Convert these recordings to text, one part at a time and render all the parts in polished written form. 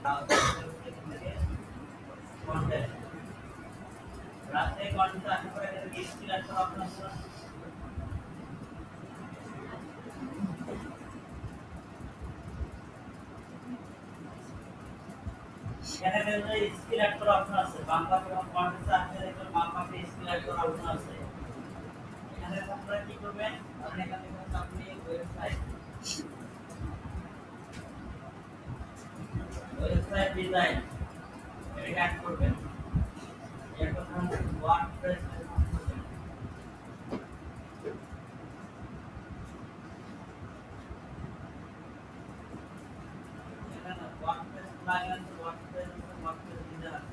Content রাতে content আসার পরে এখানে স্কিল একটা অপশন আছে এখানে যে স্কিল একটা অপশন আছে বাম পাশে এবং কন্টেন্ট আছে দেখুন বাম পাশে স্কিল একটা অপশন আছে এখানে আপনারা কি করবেন আপনি এখানে আপনি ওয়েবসাইট ডিজাইন এটা অ্যাড করবেন এরপর WordPress WordPress plugin WordPress design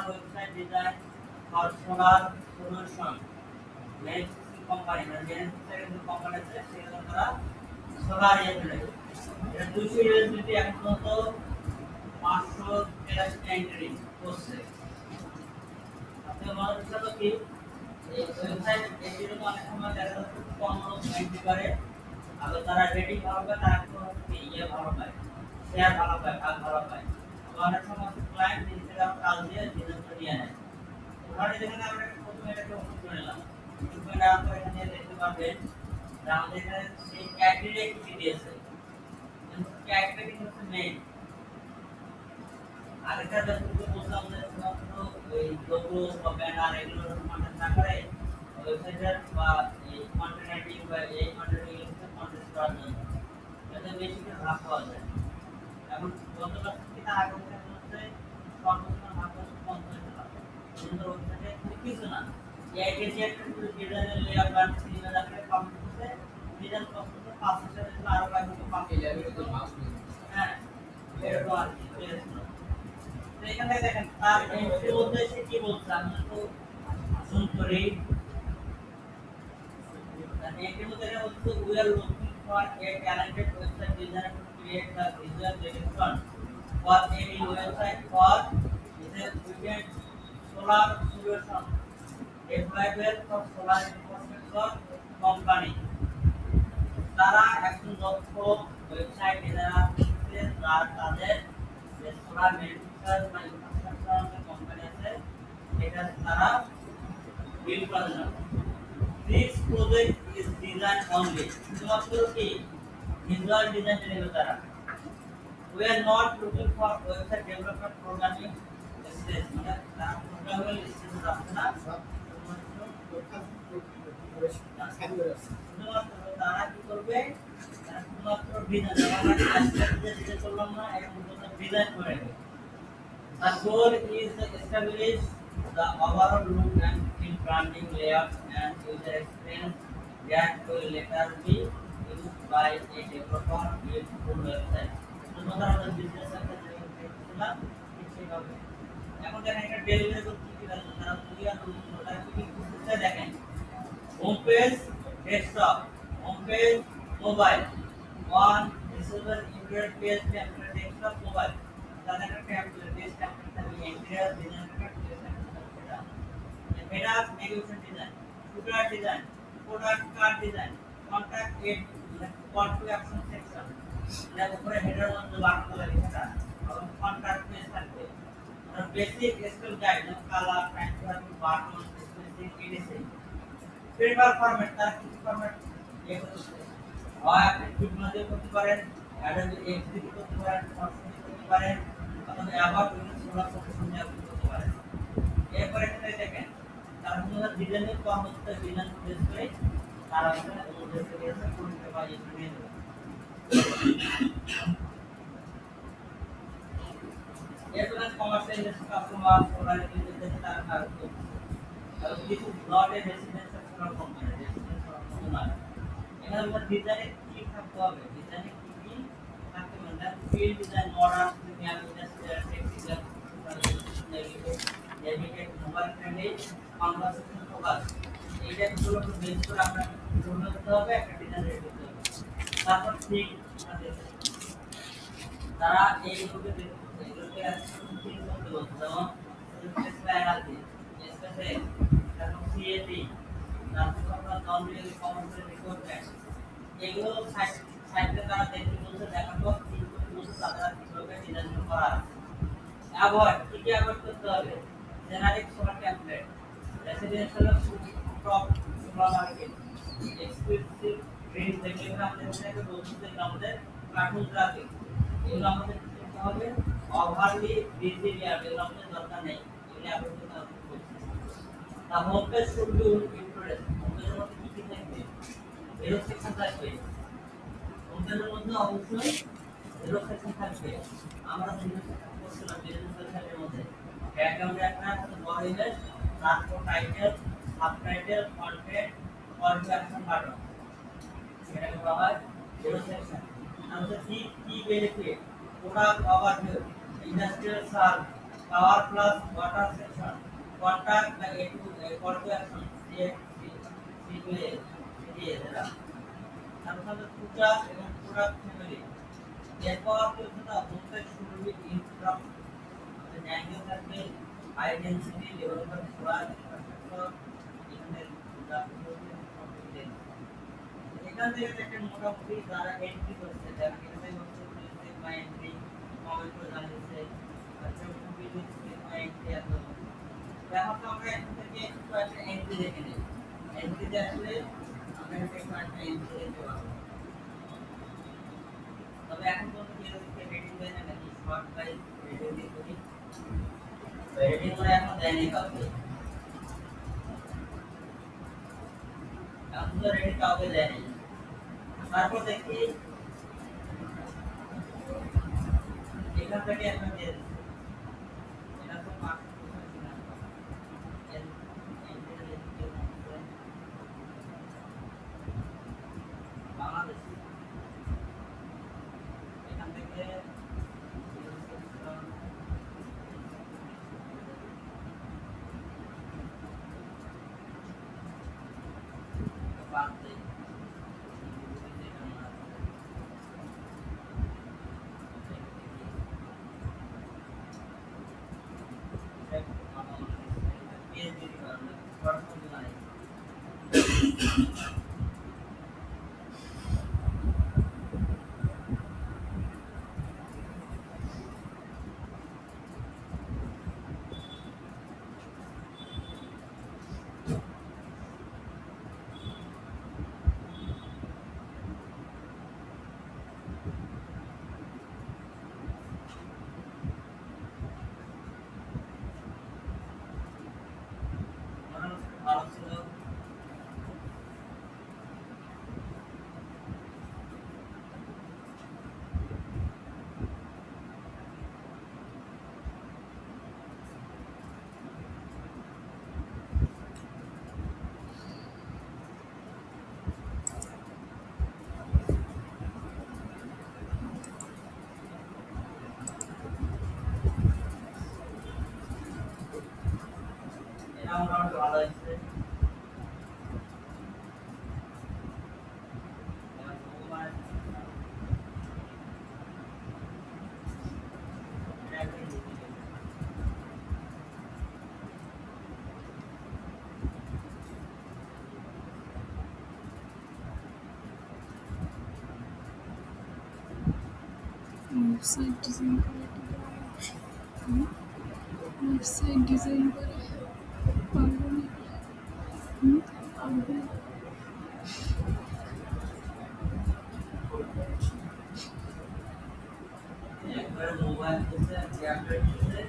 website design for solar solution মেনসি কোম্পানি মেনসি কোম্পানি আছে সেখানে তারা সোলার ফেলে এটা 200 ইউএসডি এখন পর্যন্ত 583 এন্ট্রি করছে আপনি মনে করতে কি এই ওয়েবসাইট এর জন্য অনেক সময় দেখা যাচ্ছে কম এন্ট্রি করে আবার তারা রেটিং ভালো পায় তারা ভালো পায় শেয়ার ভালো পায় ভাগ ভালো পায় অনেক সময় ক্লায়েন্ট ইনস্টাগ্রাম কাজ দিয়ে বিজনেস নিয়ে নেয় ওখানে যেখানে আমরা প্রথমে এটাকে ওপেন করে নিলাম ওপেন করার পর এখানে দেখতে পাবেন যে আমাদের এখানে সেই ক্যাটাগরি কি দিয়েছে কিন্তু ক্যাটাগরি হচ্ছে মেইন আরেকটা যতটুকু বললাম যে শুধুমাত্র ওই লোগো বা ব্যানার এগুলো কন্টেন্ট না করে ওয়েবসাইটের বা এই কন্টেন্ট রাইটিং বা এই কন্টেন্ট কন্টেন্ট করার জন্য যাতে বেশি করে লাভ পাওয়া যায় এখন যতটা কিনা আগে হচ্ছে সর্বোচ্চ লাভ হচ্ছে 50 লাখ কিন্তু ওয়েবসাইটে কিছু না এই যে একটা ডিজাইনের লেআউট আর সিরিয়াল আকারে কমপ্লিট করতে ডিজাইন কষ্ট 5000 আরো লাগবে 5000 এর মাউস হ্যাঁ এরকম আর কি এখানে দেখেন তার এন্ট্রি মধ্যে সে কি বলছে আমি তো জুম করি এন্ট্রি মধ্যে এটা হচ্ছে we are looking for a talented website designer to create the visual direction for any website for weekend solar solution applicable for solar infrastructure company তারা একজন দক্ষ ওয়েবসাইট ডিজাইনার তাদের যে সোলার ম্যানুফ্যাকচার বা ইনফ্রাস্ট্রাকচার কোম্পানি আছে এটা তারা build করে না this project is design only শুধুমাত্র কি ভিজুয়াল ডিজাইন নেবে তারা we are not looking for website development programming skills মানে তারা প্রোগ্রামিং স্কিলস রাখছে না শুধুমাত্র তারা কি করবে শুধুমাত্র ডিজাইন আমরা আজকে যে করলাম না এটা মূলত ডিজাইন করে নেবে The goal is to establish the overall look and feel branding layout and user experience that will later be used by a developer with full website. So, আমাদের বিজনেস একটা যে দেখছিলাম সেভাবে এখন দেখেন একটা ডেলিভারি করতে কি লাগে তারা ক্লিয়ার তারা কি করতে দেখেন home page desktop home page mobile one disable internet page template desktop mobile তাদের একটা টেমপ্লেট পেজ টেমপ্লেট থাকে ইন্টারিয়র ডিজাইন একটা header navigation design footer design product card design contact and call to action section এর উপরে header মধ্যে button লেখা এবং contact page থাকবে আর basic style guide colour pattern button spacing এডিসিং পেপার ফরম্যাট তার কি ফরম্যাট এই হচ্ছে হয় আপনি ফিগমা দিয়ে করতে পারেন অ্যাডোবি এক্সডি করতে পারেন ফটোশপ করতে পারেন অথবা অ্যাবাউট উইন্ডোজ সোলার প্রফেশন দিয়ে করতে পারেন এরপর এখানে দেখেন তার মধ্যে ডিজাইনের কর্মক্ষেত্রে ডিজাইন প্লেস করে তারা ওদের থেকে এসে পরীক্ষা বা ইয়ে নিয়ে নেবে। As well as commercial industry customers provided in the Tata Group. This is not a residential solar company, residential owner. এখানে আমরা ডিজাইনে কি থাকতে হবে, ডিজাইনে কি কি থাকতে হবে, তার field design, modern, premium, industrial, technical, navigate, mobile friendly, conversation focus. এই টাইপগুলো বেস করে আমরা পূর্ণ করতে হবে, একটা ডিজাইন রেডি করতে হবে। তারপর ঠিক তারা এইগুলোকে এগুলোকে ঠিক করতে বলছে, যেমন স্পেসিফাই এনার্জি, স্পেসে, তারপর সিএটি, তারপর আপনার নন রিয়েল কমার্শিয়াল রিকোয়ারমেন্ট, এগুলো সাইটে তারা দেখতে বলছে, দেখার পর ঠিক করতে বলছে তারা কিভাবে ডিজাইন করা আছে। অ্যাভয়েড, কি কি অ্যাভয়েড করতে হবে, generic solar template, residential top solar market, exclusive green যেগুলো আমাদের এখানে বলছে যে আমাদের কার্টুন গ্রাফিক, এগুলো আমাদের করতে হবে। ওভারলি বিজি এরিয়া, এগুলো আমাদের দরকার নেই, এগুলো অ্যাভয়েড করতে হবে। তা home page should be included, home পেজের মধ্যে কি কি থাকবে, এরো সেকশন থাকবে, হোম পেজের মধ্যে অবশ্যই এরো সেকশন থাকবে। আমরা যেগুলো করছিলাম বিজনেস ওয়েবসাইটের মধ্যে ব্যাকগ্রাউন্ডে একটা বড় ইমেজ, তারপর title, subtitle, content, call to action button, এটাকে বলা হয় এরো সেকশন। আমাদের কি কি benefit, product overview, industrial serve, power plus water section, contact বা এ টু কল টু অ্যাকশন, এরা তারপর প্রোডাক্ট এবং প্রোডাক্ট ফ্যামিলি। এরপর কিছুটা হোমপেজ শুরু ইনস্ট্রাক্ট, ল্যাঙ্গুয়েজ থাকবে, আইডেন্টিটি, ডেভেলপমেন্ট, প্রোডাক্ট ইনফ্রাস্ট্রাকচার, এখানে এখান থেকে একটা মোটামুটি যারা এন্ট্রি করছে, যারা এখানে হচ্ছে প্রিন্সিপ বা এন্ট্রি কমেন্ট করে জানিয়েছে, আচ্ছা ভিডিও বা এন্ট্রি আছে। এখন তো আমরা এখান থেকে একটু একটা এন্ট্রি দেখে নিই, এন্ট্রিতে আসলে আমরা একটু একটা এন্ট্রি দেখতে পাবো। তবে এখন পর্যন্ত কি হচ্ছে, রেটিং দেয় না নাকি শর্ট প্রাইস রেটিং দিয়ে করি, রেটিং করে এখন দেয়নি কাউকে, এখন তো রেটিং কাউকে দেয়নি। তারপর দেখি এখান থেকে একটা দিয়ে দিচ্ছে, এটা তো মার্ক বাংলাদেশ, এখান থেকে বাংলাদেশ ভালো ছিল। এটা মোটামুটি ভালো হয়েছে। ওয়েবসাইট ডিজাইন করে ওয়েবসাইট ডিজাইন করে পারবো না, পারবো না। একবারে মোবাইল দিচ্ছে, ট্যাবলেট দিচ্ছে,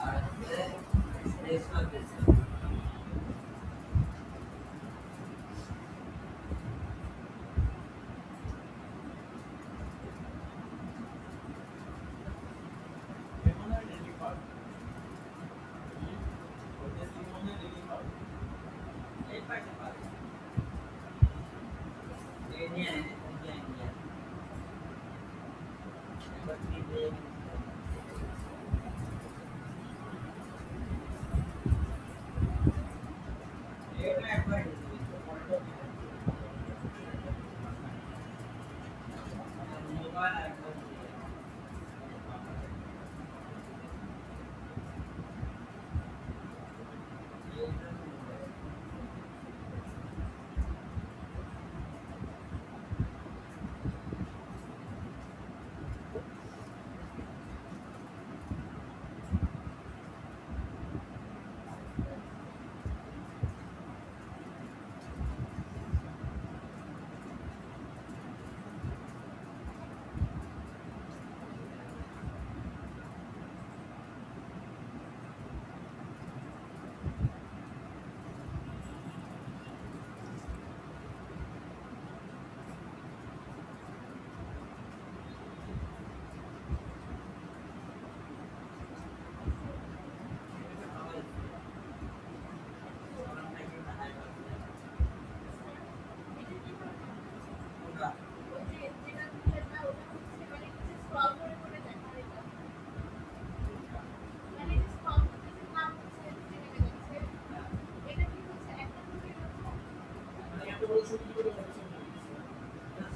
আর হচ্ছে ডেস্কটপ দিচ্ছে। নিয়ে নেন নিয়ে নিয়ে একবার কি দিয়ে এটা একবার মোবাইল একবার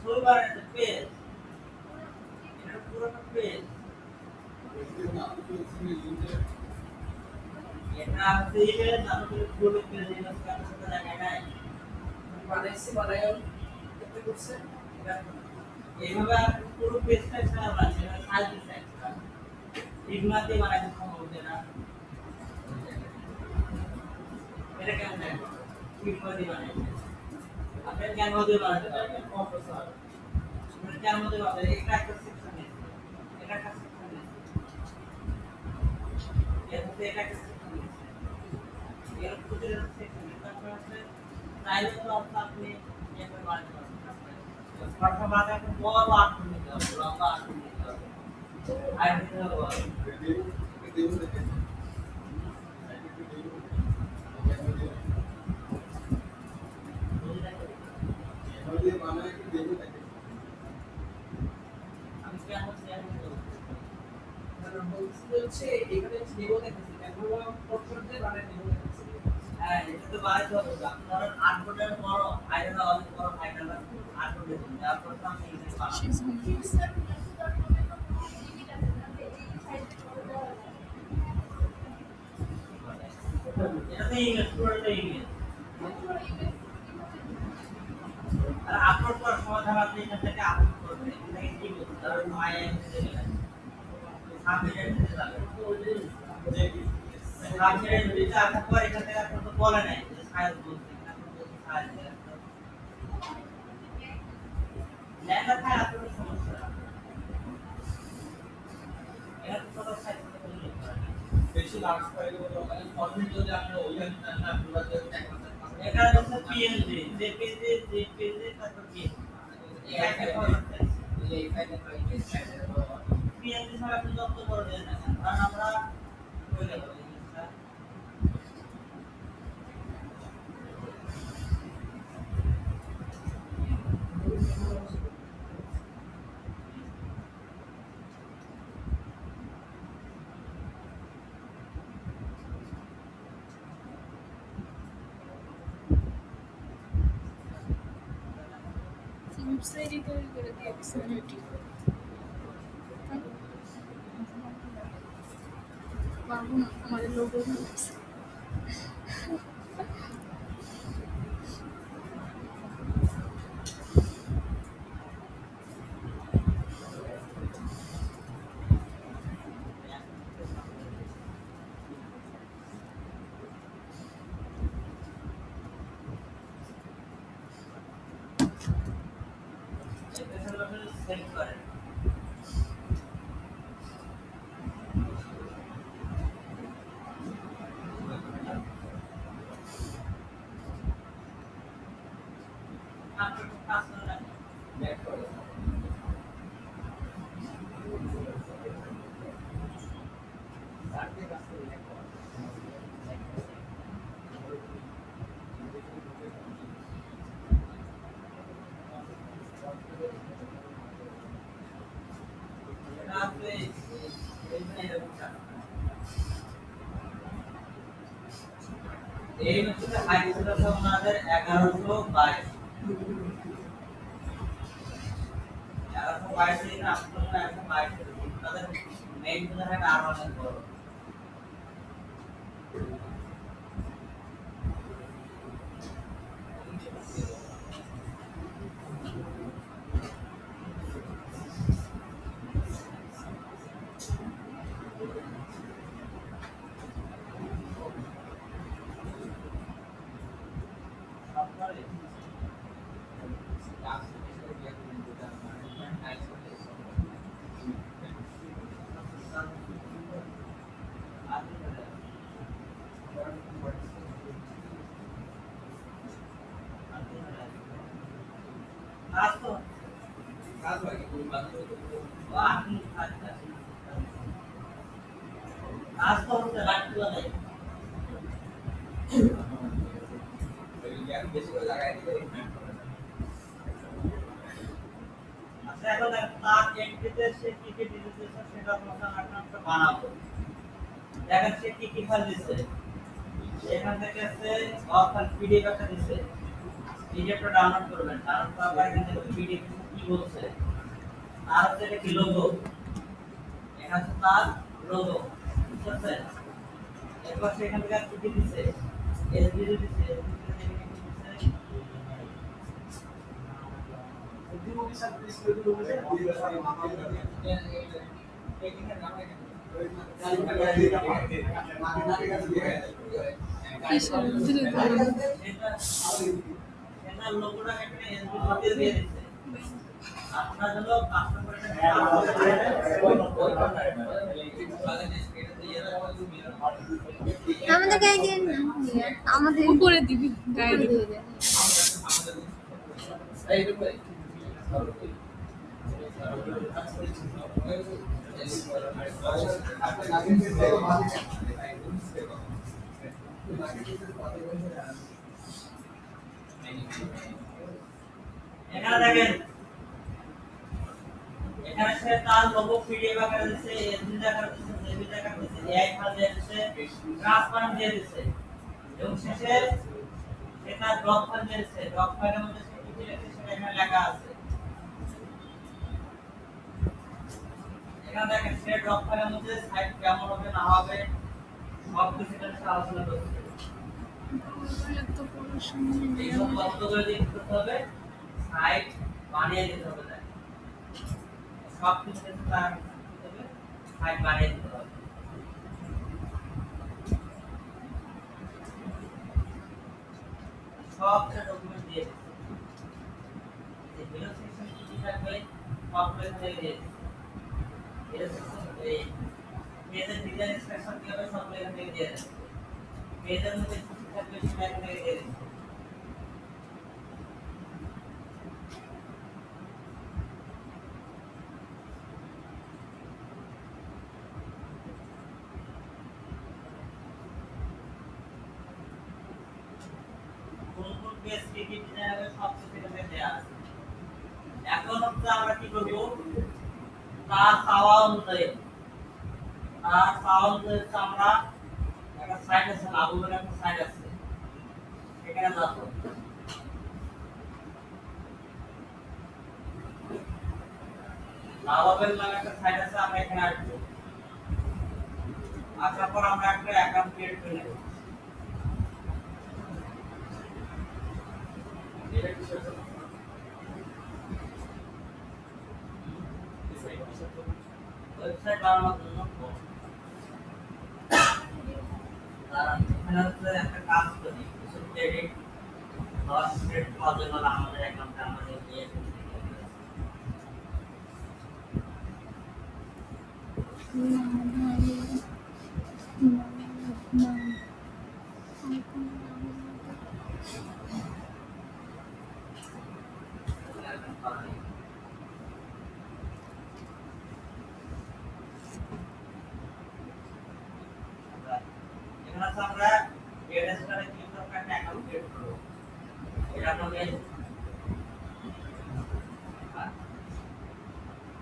সোলবার পেজ এটা পুরোটা পেজ এটা হচ্ছে ইমেল নাম করে পুরো পেজ এটা কার সাথে জায়গা নাই বানাইছি বানায়ন করতে করছে এইভাবে আর পুরো পেজটা ছাড়া আছে এটা সাইজ দিতে একটা ইগমাতে বানাইতে সম্ভব হচ্ছে না এটা কেমন যায় ইগমাতে বানাইতে আপনি কেন দিয়ে বানাতে পারবেন প্রফেসর মানে কেন দিয়ে বানাতে এটা একটা সেকশন আছে এটা একটা সেকশন আছে এটা একটা সেকশন আছে এর ভিতরে সেকশন তারপর আছে চাইলে তো আপনি এটা বানাতে পারবেন প্রথম বানাতে একটা বড় আঁটুন নিতে হবে লম্বা আঁটুন নিতে হবে আর দিতে হবে আমি কেমন শেয়ার করব বলছে এখানে নেবো দেখেছি এগুলো প্রশ্নতে মানে নেবো দেখেছি হ্যাঁ এটা তো বাড়াইতে হবে আপনার 8 ফুটের বড় আয়না অনেক বড় আয়না 8 ফুটের তারপর তো আমি এখানে পাবো She's hungry. এটা তো ইংলিশ পুরোটা ইংলিশ আর আপলোড করার সময় ধর আপনি এখান থেকে আপলোড করবেন এখানে কি বলতে ধরুন আইএম দিলেন সাবজেক্ট দিতে যাবেন সাবজেক্ট দিতে আসার পর এখান থেকে আপনি তো বলে নাই যে সাইজ বলতে আপনি বলতে সাইজ লেখা থাকে আপনার সমস্যা এটা তো ছোট সাইজ করতে বললে বেশি লার্জ ফাইল হলো মানে ফরম্যাট যদি আপনি ওইখানে না পুরো যদি এক মাসের এখানে হচ্ছে পিএনজি জেপিজি তারপর পিএনজি একটা ফরম্যাট এই ফাইলে ফাইল পিএনজি ছাড়া আপনি যত বড় দেন না কেন কারণ আমরা হয়ে গেল জিনিসটা ওয়েবসাইট তৈরি করে দিয়েছে পারবো না আমাদের লোগো বানাচ্ছে সেভ করেন আপনি কাজ করেন ব্যাক করে সার্ভে কাজ করে ব্যাক করে এই মেশিনে হাইট ছিল আমাদের 1122 1122 দিন আপনারা 122 তাদের মেইন হাইট আরো অনেক বড় কাজ তো কাজ হয় কি বান্ধব আপনি কাজ তো হচ্ছে রাখতে নাই বেশি করে লাগাই দিলে আচ্ছা এখন তার এন্ট্রিতে সে কি কি ডিটেইলস দিয়েছে সেটা আপনারা একটা বানাবো দেখেন সে কি কি ফাইল দিয়েছে এখান থেকে সে অফার পিডিএফ একটা দিয়েছে পিডিএফটা ডাউনলোড করবেন ডাউনলোড করার পরে এখান থেকে পিডিএফ কি বলছে আর হচ্ছে এটা কি লোগো এটা হচ্ছে তার লোগো ঠিক আছে এরপর সে এখান থেকে আর কি কি দিয়েছে এসডি দিয়েছে বুদ্ধিমতী ছাত্র স্কুলগুলো বলে কিসের ভিতরে এটা লোগোটা এখানে এসডি দিয়ে দিয়েছে আপনার জন্য কাস্টম করে আমাদের গায়ে দিয়ে না আমাদের উপরে দিবি গায়ে দিবি দিয়ে দেন। এখানে দেখেন এখানে সে তার লোগো পিডিএফ আকারে দিয়েছে এসডি আকারে দিয়েছে জেপি আকারে দিয়েছে এআই ফাইল দিয়েছে ট্রান্সপারেন্ট দিয়ে দিয়েছে এবং শেষে এটা ডক ফাইল দিয়েছে ডক ফাইলের মধ্যে সে কি লিখেছে সেটা এখানে লেখা আছে এখানে দেখেন সে ডক ফাইলের মধ্যে সাইট কেমন হবে না হবে সব কিছু এখানে সে আলোচনা করছে এত পড়াশোনা এই সব তথ্যগুলো দিয়ে কি করতে হবে সাইট বানিয়ে দিতে হবে না সব কিছু তার সাইট বানিয়ে দিতে হবে সবটা ডকুমেন্ট দিয়ে দিচ্ছে এই ভিডিও সেকশন কি থাকবে সবগুলো এখানে দিয়ে দিচ্ছে ভিডিও সেকশন এই পেজের ডিজাইন ইনস্ট্রাকশন কি হবে সবগুলো এখানে দিয়ে দিচ্ছে পেজের মধ্যে কি থাকবে সেটা এখানে দিয়ে দিচ্ছে কোন কোন পেজ কি কি ডিজাইন হবে সব কিছু এখানে দেয়া আছে এখন হচ্ছে আমরা কি করব তার চাওয়া অনুযায়ী আমরা একটা সাইট আছে লাভবের একটা সাইট আছে এখানে যাব লাভবের নামে একটা সাইট আছে আমরা এখানে আসবো আসার পর আমরা একটা অ্যাকাউন্ট ক্রিয়েট করে নেব এটা কি সেটা ওয়েবসাইট বানানোর জন্য তারা এখানে হচ্ছে একটা কাজ করি কিছু ক্রেডিট লস ক্রেডিট পাওয়ার জন্য আমাদের অ্যাকাউন্টে আমাদের দিয়ে এখানে আছে আমরা রেজিস্টারে ক্লিক করে একটা অ্যাকাউন্ট ক্রিয়েট করব এটা আপনাদের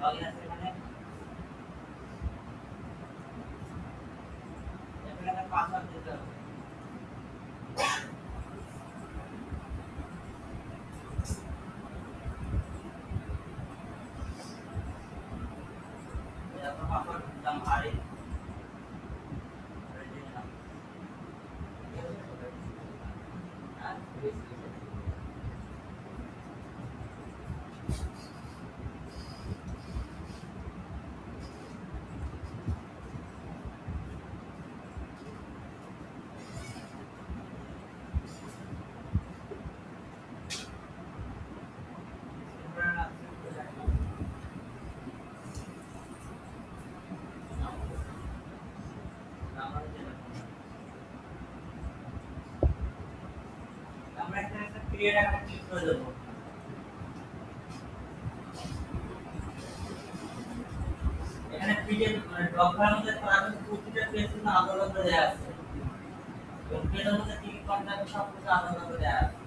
লগইন আছে এখানে এখানে পাসওয়ার্ড দিতে হবে ক্রিয়েট একটা ক্লিক করে দেব। এখানে পিডিএফ মানে ডক ফাইলের মধ্যে তারা কিন্তু প্রতিটা পেজ কিন্তু আলাদা আলাদা দেয়া আছে এবং পেজের মধ্যে কি কি কন্টেন্ট সব কিছু আলাদা আলাদা দেয়া আছে।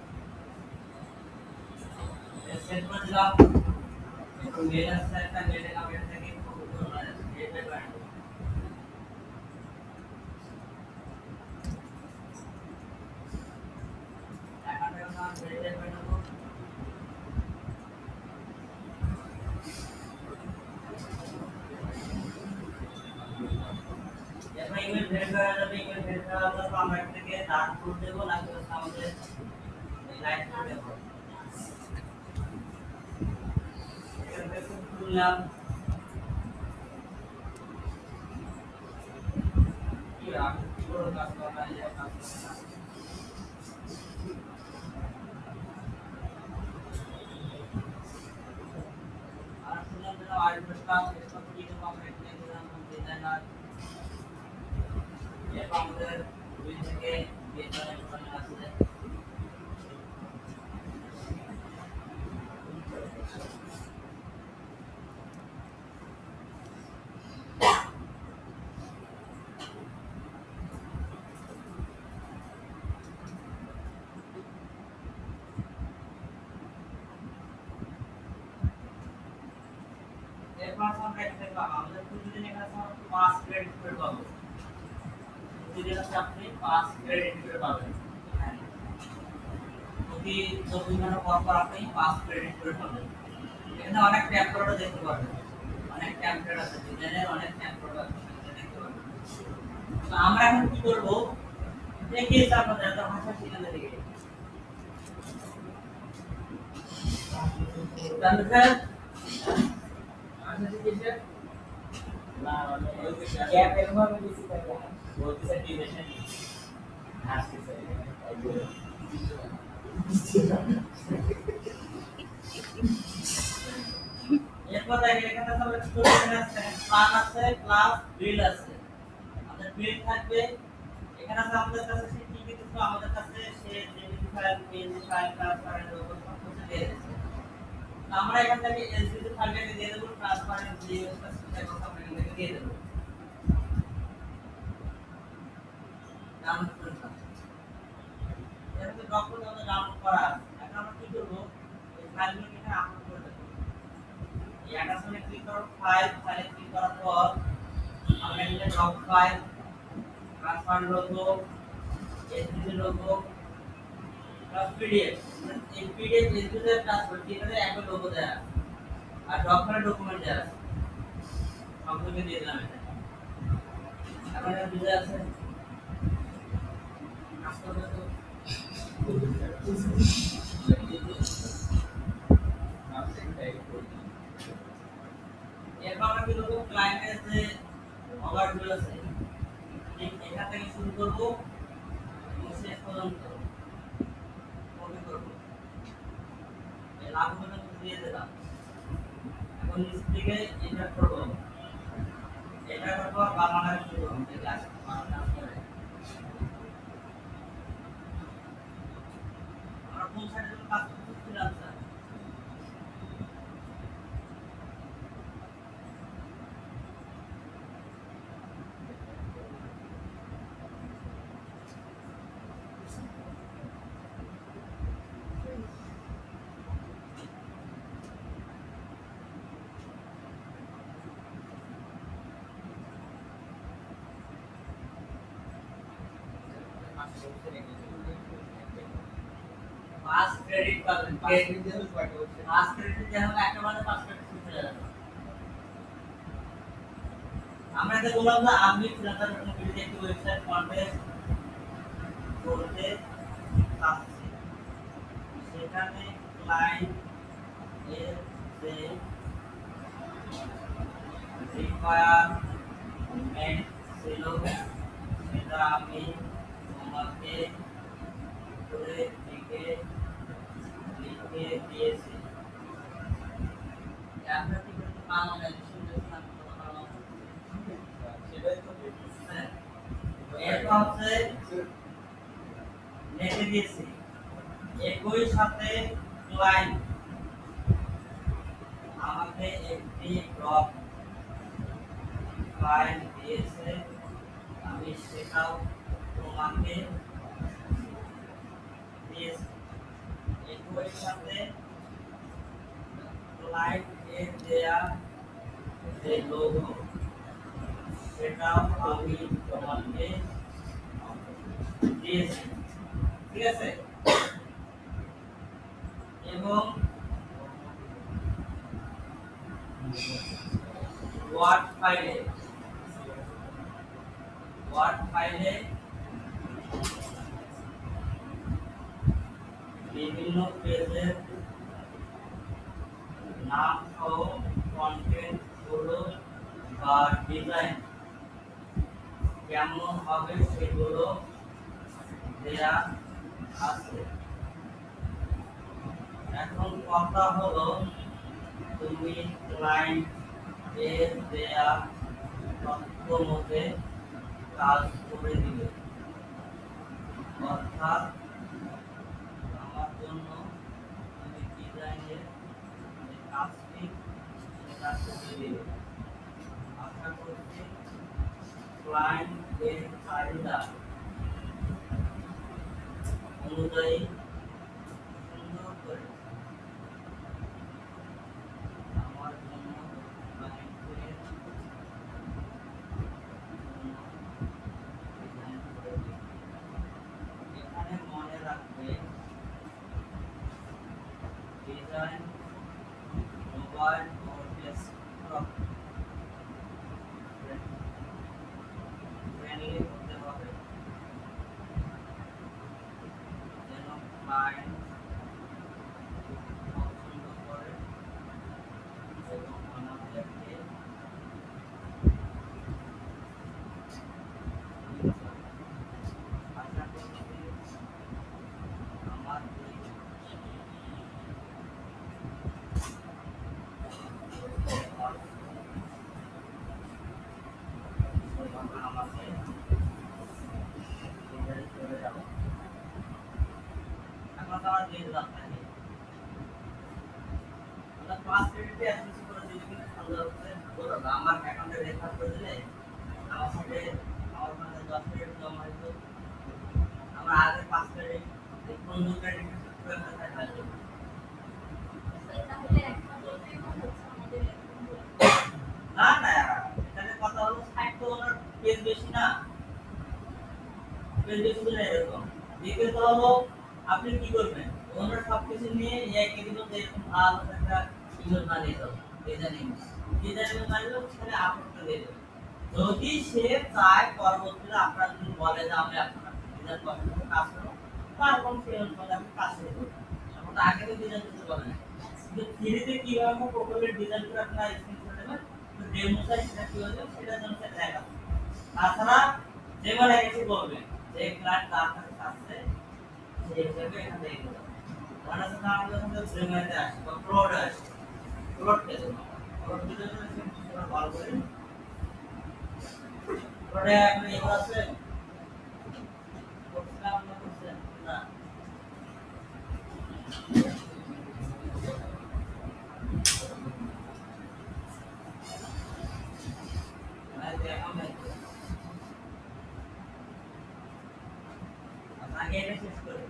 সেট করে দিলাম। একটু মেল আছে একটা মেলে আমি এটা থেকে ক্রিয়েট করে দেব। অ্যাকাউন্টের নাম ভেরিফাই করে দেব। এরপর ইমেল ভেরিফাই হয়ে যাবে। ইমেল ভেরিফাই হওয়ার পর আমরা এখান থেকে ডান কোড দেব, না কি আমাদের লাইন কোড দেব। এখান থেকে খুললাম কি আমি কি করে কাজ করা যায় কাজ করতে আর শুনলাম যে আইডি কাজ স্টপ করে দেব। আমরা এখানে দিলাম ডিজাইনার। এরপর আমাদের দুই থেকে ডিজাইনার বানানো আছে। এরপর আমরা এখানে পাবো আমাদের প্রতিদিন এখানে আমরা 5 ক্রেডিট করে পাবো। প্রতিদিন আপনি 5 ক্রেডিট করে পাবেন। প্রতি 24 ঘন্টা পর পর আপনি 5 ক্রেডিট করে পাবেন। এখানে অনেক ট্যাবলেটও দেখতে পাবেন। অনেক ট্যাবলেট আছে, ডিজাইনের অনেক ট্যাবলেট আছে, সেটা দেখতে পাবেন। তো আমরা এখন কি করব? দেখিয়ে আপনাদের একটা ভাষা শিখাতে দিকে। জানতে স্যার আচ্ছা ঠিক আছে না মানে গ্যাপ এরকম বেশি থাকে বলতে স্যার ডিভিশন আসছে স্যার এরপর দেখেন এখানে সব স্টুডেন্ট আছে, প্ল্যান আছে, ক্লাস বিল আছে। আমাদের বিল থাকবে এখানে আছে আমাদের কাছে সে কি কি কিছু আমাদের কাছে সে JPG file, PNG file, transparent logo সব কিছু দিয়ে দিয়েছে। আমরা এখান থেকে এসভিজি ফাইলটাকে দিয়ে দেব, ট্রান্সপারেন্ট জিএসটা সেটা কথা আমরা এখান থেকে দিয়ে দেব। ডাউনলোড করে দাও। এরপর ডকুমেন্ট আমাদের ডাউনলোড করা আছে। এখন আমরা কি করব? এই ফাইলগুলোকে এখানে আপলোড করে দেব। এই অ্যাটাচমেন্টে ক্লিক করব, ফাইলে ক্লিক করার পর আমরা এখানে doc file, transparent logo, SVG logo plus PDF. এই পিডিএফ এসভিজি ট্রান্সপারেন্ট এখানে একই লোগো দেয়া আছে আর ডক ফাইলে ডকুমেন্ট দেয়া আছে। সবগুলোকে দিয়ে দিলাম এটা। এখন এটা বুঝে আছে আসলে তো এরপর আমরা কি করব? ক্লায়েন্টের যে ওভারভিউ আছে ঠিক এখান থেকে শুরু করব এবং শেষ পর্যন্ত কপি করব। এই লাভগুলো দিয়ে দিলাম। এখন নিচ থেকে এন্টার করব। এটা করব বাংলা শুরু হবে ক্লাস বাংলা করে আমরা কোন সাইডে কাজ করতেছিলাম স্যার? পাস ক্রেডিট পাবেন। ক্রেডিট দিয়ে কয়টা হচ্ছে? পাস ক্রেডিট দিয়ে হবে একটা মানে 5 ক্রেডিট চলে যাবে। আমরা এটা বললাম না আপনি ফ্রিল্যান্সার ভিডিও একটি ওয়েবসাইট কন্টেস্ট করতে চাচ্ছি। সেখানে ক্লায়েন্ট এর যে রিকোয়ারমেন্ট ছিল সেটা আমি তোমাকে করে লিখে দিয়েছি। আমরা কি করতে বাংলা ডিসক্রিপশন সেটাই তো হ্যাঁ এরপর হচ্ছে লিখে দিয়েছি একই সাথে ক্লায়েন্ট আমাকে একটি ড্রপ ক্লায়েন্ট দিয়েছে, আমি সেটাও তোমাকে দিয়েছি। একই সাথে ক্লায়েন্ট এর দেয়া যে লোগো সেটাও আমি তোমাকে দিয়েছি, ঠিক আছে। এবং ওয়ার্ড ফাইলে বিভিন্ন পেজের নাম সহ কন্টেন্ট গুলো বা ডিজাইন কেমন হবে সেগুলো দেয়া আছে। এখন কথা হলো, তুমি ক্লায়েন্ট এর দেয়া তথ্য মতে কাজ করে দিবে, অর্থাৎ আমার জন্য তুমি ডিজাইনের যে কাজটি সেটা করে দিবে। আশা করছি ক্লায়েন্ট এর চাহিদা অনুযায়ী সুন্দর করে আমার জন্য ক্লায়েন্টের জন্য ডিজাইন করে দিবে। এখানে মনে রাখবে, ডিজাইন মোবাইল ও ডেস্কটপ ফ্রেন্ডলি হতে হবে, যেন ক্লায়েন্ট পছন্দ করে এবং আমাদেরকে আশা করছি আমার এই আমাকে ডিজাইন করে যাবে। এখন তো আমার দিয়ে দিলাম নাকি? আমরা 5 মিনিটে এত কিছু করে দিলে কিন্তু সুন্দর হচ্ছে। বলো না, আমার অ্যাকাউন্টে রেফার করে দিলে আমার সাথে আমার মানে 10 মিনিট জমা হইতো। আমার আগে 5 মিনিট 15 মিনিট করে থাকা হতো। তাহলে একটা বলতেই হচ্ছে আমাদের এরকম বলে। না না, এখানে কথা হলো 60 তো ওনার পেজ বেশি না, পেজ বেশি না এরকম। দ্বিতীয়ত হলো, আপনি কি করবেন, ওনার সবকিছু নিয়ে একই দিন এরকম ভালো একটা ইমেল বানিয়ে দাও, ডিজাইনিং বানিয়ে দাও, সেখানে আপলোড করে দিয়ে দেবেন। যদি সে চায় পরবর্তীতে আপনার যদি বলে যে আমি আপনার ডিজাইন করার কাজ করবো, তারপর সে অনুসারে আপনি কাজ শুরু করবেন। এখন আগে তো ডিজাইন করতে বলে না, কিন্তু থ্রিতে কিভাবে প্রকল্পের ডিজাইন করে আপনার স্ক্রিন নেবেন, তো ডেমো সাইট সেটা কি হবে সেটা জন্য সেটা দেখা। তাছাড়া যেবার কিছু বলবেন যে ক্লায়েন্ট তার কাছে আসছে, সেই হিসেবে এখানে দেখে দেবেন। মানে হচ্ছে আমাদের যখন প্রিমিয়ারে আসে বা প্রোডে আসে, প্রোড পেজ প্রোড পেজে সেটা ভালো করে প্রোডে আপনি এগুলো আছে করছিলাম না, করছেন না? মানে দেখো না, আগে এটা শেষ করে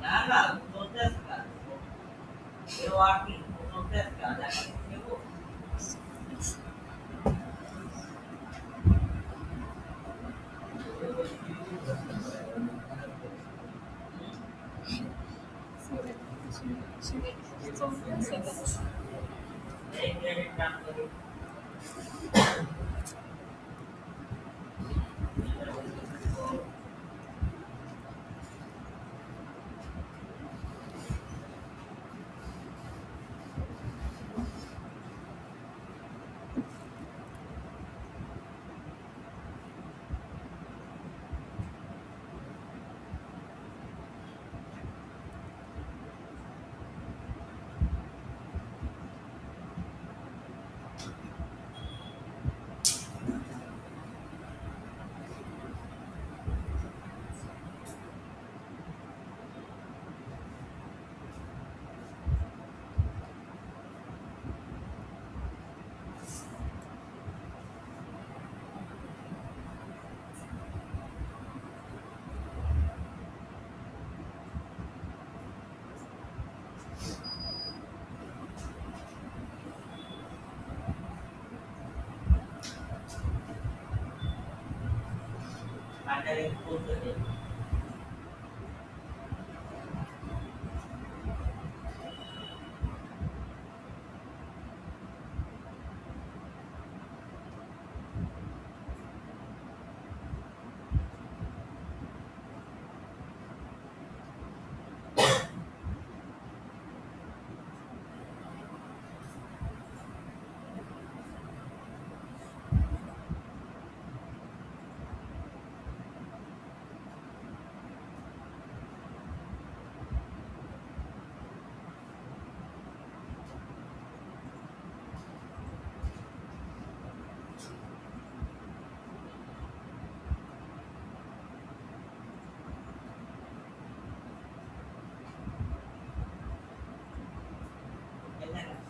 না না, চলতে আছে কাজ, এ ওয়ার্কিং চলতে আছে কাজ, এখন দেবো। এই ক্রেডিট কার্ড করে ডাইরেক্ট বলতে দেয়।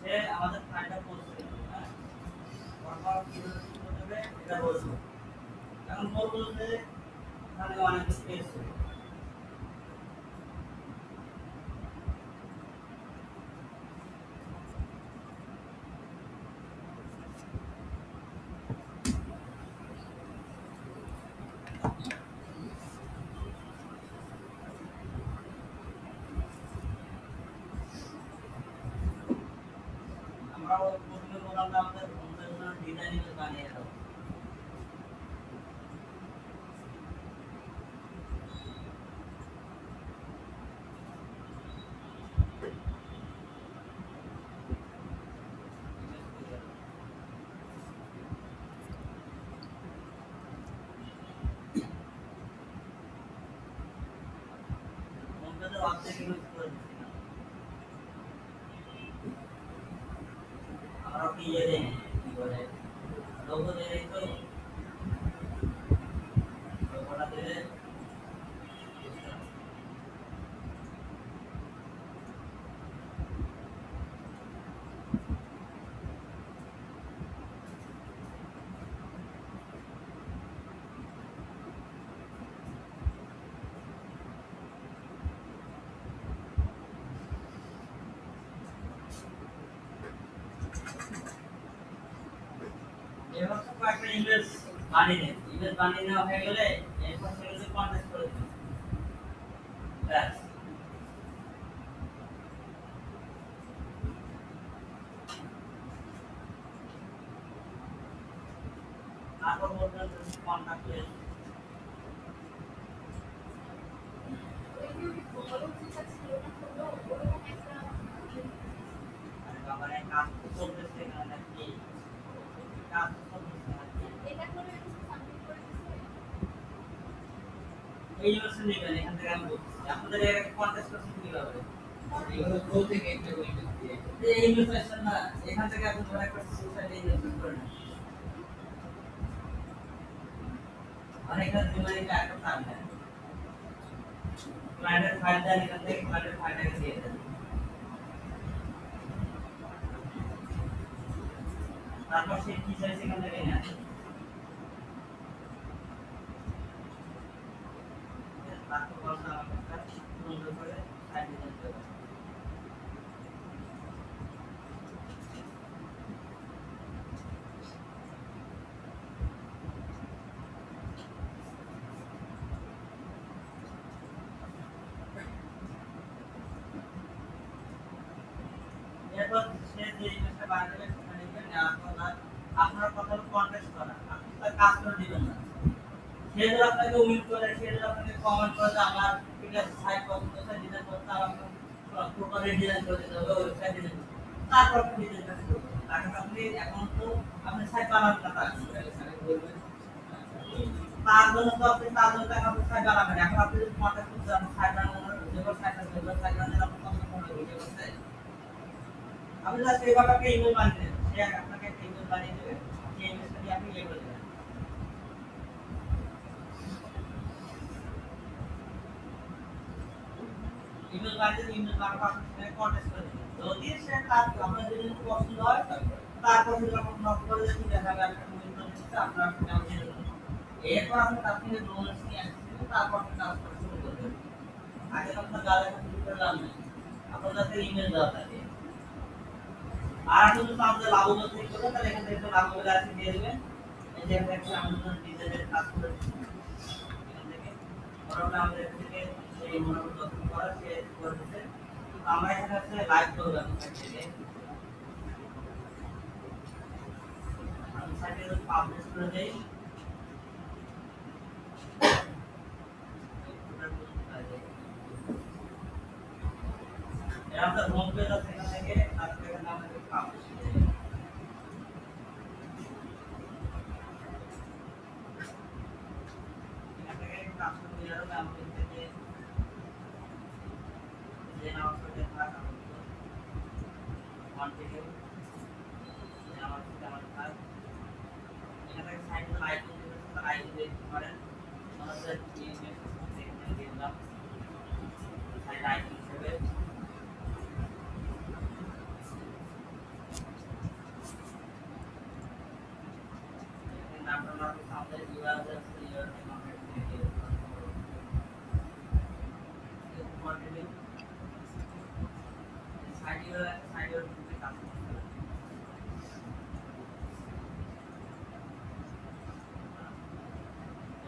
সে আমাদের ফাইলটা পড়ছে, হ্যাঁ, তারপর কিভাবে কি করতে হবে এটা বলবো। এখন বলবো যে এখানে অনেক স্পেস আমরা প্রথমে বললাম যে আমাদের জন্য ডিজাইনিং বানিয়ে দাও। অবজেক্ট ইউজ করে দিচ্ছি না, আমরা কি দেই কি বলে লোগো দেই, তো লোগোটা দিলে এবার তো একটা ইমেজ বানিয়ে নেই, ইমেজ বানিয়ে নেওয়া হয়ে গেলে এরপর সেগুলো কন্টেক্সট করে দিই, ব্যাস। তারপর বলবেন কন্টাক্ট প্লেস, মানে কাজ চলতেছে এখানে নাকি কাজ চলতেছে নাকি এই ইউনিভার্সিটি নেবেন। এখান থেকে আমি বলছি আপনাদের এর কন্টেক্সট করতে কিভাবে এগুলো বলতে গিয়ে একটা করে দিয়ে এই ইউনিভার্সিটি না, এখান থেকে আপনি ধরে একটা সোসাইটি ইনভেস্ট করেন, মানে এখানে নিউমেরিক একটা থাকবে, ক্লায়েন্টের ফাইল দেন, এখান থেকে ক্লায়েন্টের ফাইলটাকে দিয়ে দেন, তারপর সে কি চাইছে এখান থেকে নেন, তারপর বলতে আমাকে সুন্দর করে ফাইল ডিজাইন করে দেন। এরপর সে যে ইমেজটা বানিয়ে দেবে সেখানে লিখবেন আপনার কথা কন্টেক্সট করা, আপনি তার কাজ করে দিবেন না। সে যদি আপনাকে উইল করে, সে যদি আপনাকে কমেন্ট করে যে আমার ঠিক আছে সাইট পছন্দ হচ্ছে, ডিজাইন করতে আমাকে প্রপারলি ডিজাইন করে দিতে হবে, ওয়েবসাইট ডিজাইন করতে হবে, তারপর আপনি ডিজাইনটা শুরু করবেন। এখন আপনি এখন তো আপনি সাইট বানাবেন না, তার বলবেন তার জন্য তো আপনি তার জন্য টাকা আপনি সাইট বানাবেন। এখন আপনি যদি কন্ট্যাক্ট করতে চান সাইট বানানোর, যেগুলো সাইট আছে সেগুলো সাইট বানালে আপনি কত টাকা ভিডিও করতে আপনি জাস্ট এইভাবে একটা ইমেল বানিয়ে দেবেন, সে আপনাকে একটা ইমেল বানিয়ে দেবে, সেই ইমেলটা দিয়ে আপনি ইয়ে করে দেবেন। ইমেল বানিয়ে ইমেল বানাবার আপনি কন্টেক্ট করে দেবেন, যদি সে তার আপনার যদি পছন্দ হয় তারপর যদি আপনি নক করে দেন, ঠিক আছে আমি একটা উইন্ডো দিচ্ছি আপনার নাম দিয়ে দেবেন। এরপর আপনি তার থেকে ডোমেইনস নিয়ে আসবেন, তারপর আপনি কাজ করা শুরু করবেন। আগে আপনার গালে শুরু করলাম না, আপনার কাছে ইমেল দেওয়া থাকে। আর আপনি যদি আমাদের লাভগুলো চেক করবেন, তাহলে এখান থেকে লাভগুলো আছে দিয়ে দেবেন। এই যে একটা আমাদের ডিজাইনের কাজ করে এখান থেকে মোটামুটি আমাদের থেকে সেই মোটামুটি যত করা সে করে দিচ্ছে। তো আমরা এখানে হচ্ছে লাইভ করবো এখন থেকে আমি সাইটে পাবলিশ করে দেই। এটা আমাদের হোম পেজ আছে, এখান থেকে তারপরে এখানে আমাদের পাবলিশ করে দেই। এখান থেকে ট্রান্সফার হয়ে যাবে আমাদের থেকে যে নাম আছে থাকা কন্টিনিউ আমার থেকে আমার কাজ এখান থেকে সাইটে আইকন দিতে তার আইকন দিতে পারেন। আমাদের ইমেজ এখানে দিলাম সাইট আইকন হিসেবে নামটা আমাদের সামনে ইউআরএল আছে, ইউআরএল আমরা দিয়ে দিই। কন্টিনিউ সাইডে দিতে কাজ করতে হবে।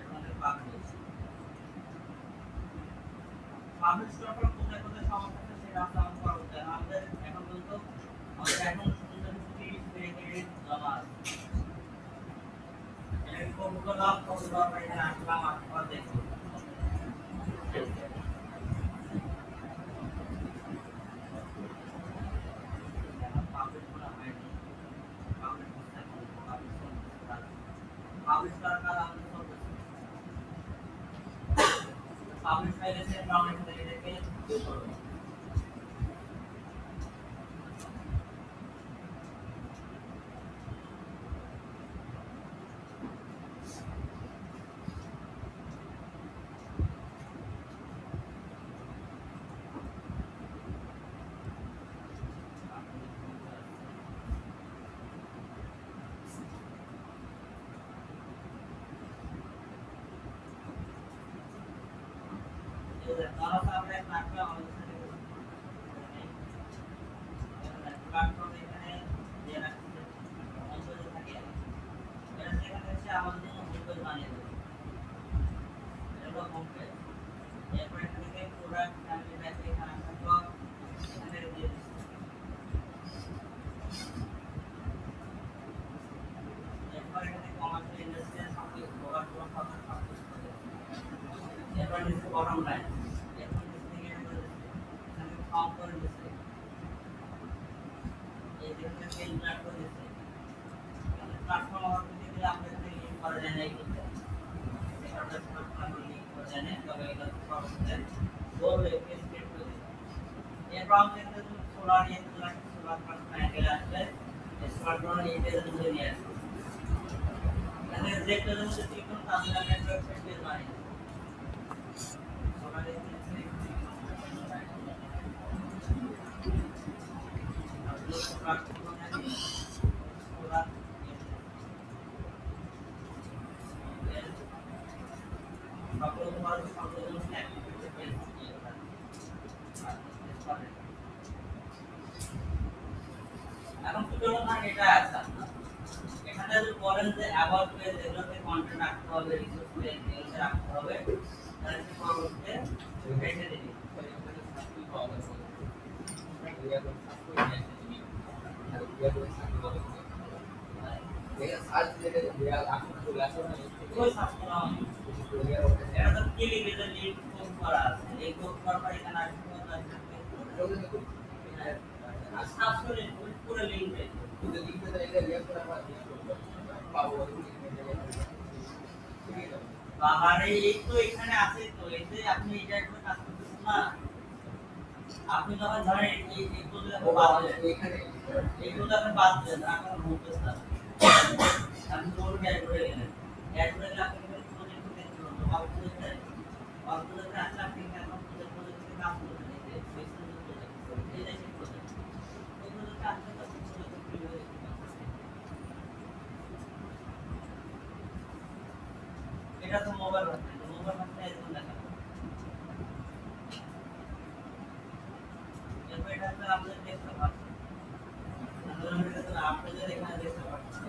এখন পাবলিশ করার পর কোথায় কোথায় সমস্যা আছে সেটা আমরা করতে হবে। আমাদের এখন পর্যন্ত আমাদের এখন সুন্দর 30 মিনিট জমা আছে। এটা কপি করলাম, কপি করার পর এখানে আসলাম, আসার পর দেখি পাবলিশ করা হয়নি। পাবলিশ করার কাজ আমাদের চলতেছে। পাবলিশ হয়ে গেছে, আমরা এখান থেকে এটাকে ভিউ করব। বটম লাইন এখন থেকে এখানে ফর্ম করে দিচ্ছে, এই যেখানে পেজ ব্ল্যাক করে দিচ্ছে। এখানে প্ল্যাটফর্ম হওয়ার পর থেকে আমরা এখানে লিংক করা যায় না, এই করতে এটা প্ল্যাটফর্ম লিংক করা যায় না, তবে এটা সব হচ্ছে বলবে পেজ ক্রিয়েট করে দিচ্ছে। এরপর আমরা এখানে সোলার ইয়ে সোলার প্যানেল আসবে, সোলার প্যানেল এই পেজের মধ্যে নিয়ে আসবে। এখানে যে পেজের মধ্যে ক্লিক করুন তাহলে নেটওয়ার্ক পেজ বানিয়ে দেবে। এখন তুলনা ভাগ এটা আছে আপনার এখানে যদি বলেন যে অ্যাবাউট পেজ এগুলোতে কন্টেন্ট রাখতে হবে, রিসোর্স পেজ এগুলোতে রাখতে হবে, তাহলে কি পরবর্তীতে রেখে দিবি কোই সার্চ করা হবে এটা তো কি লিখে যে লিংক কোড করা আছে, এই কোড করার পর এখানে আসবে সার্চ করে পুরো লিংক পেয়ে বাবারে এই তো এখানে আছে, তো এই যে আপনি এটা একটু কাজ করতেছেন না, আপনি যখন ধরেন এইগুলো বাদ দেন, এইগুলো আপনি বাদ দেন, এখন হোমপেজ না আপনি পুরো অ্যাড করে গেলেন, অ্যাড করে গেলে আপনি প্রজেক্ট দেখতে পাবেন, অল্পতে আসলে আপনি এখন প্রজেক্টে কাজ করবেন, এই যে প্রজেক্ট এই যে প্রজেক্ট এগুলো কাজ করতে এটা তো মোবাইল ভার্সন, মোবাইল ভার্সন এরকম দেখা যাবে। এরপর এটা হচ্ছে আমাদের ডেস্কটপ ভার্সন, আপনাদের এখানে দেখতে পাচ্ছেন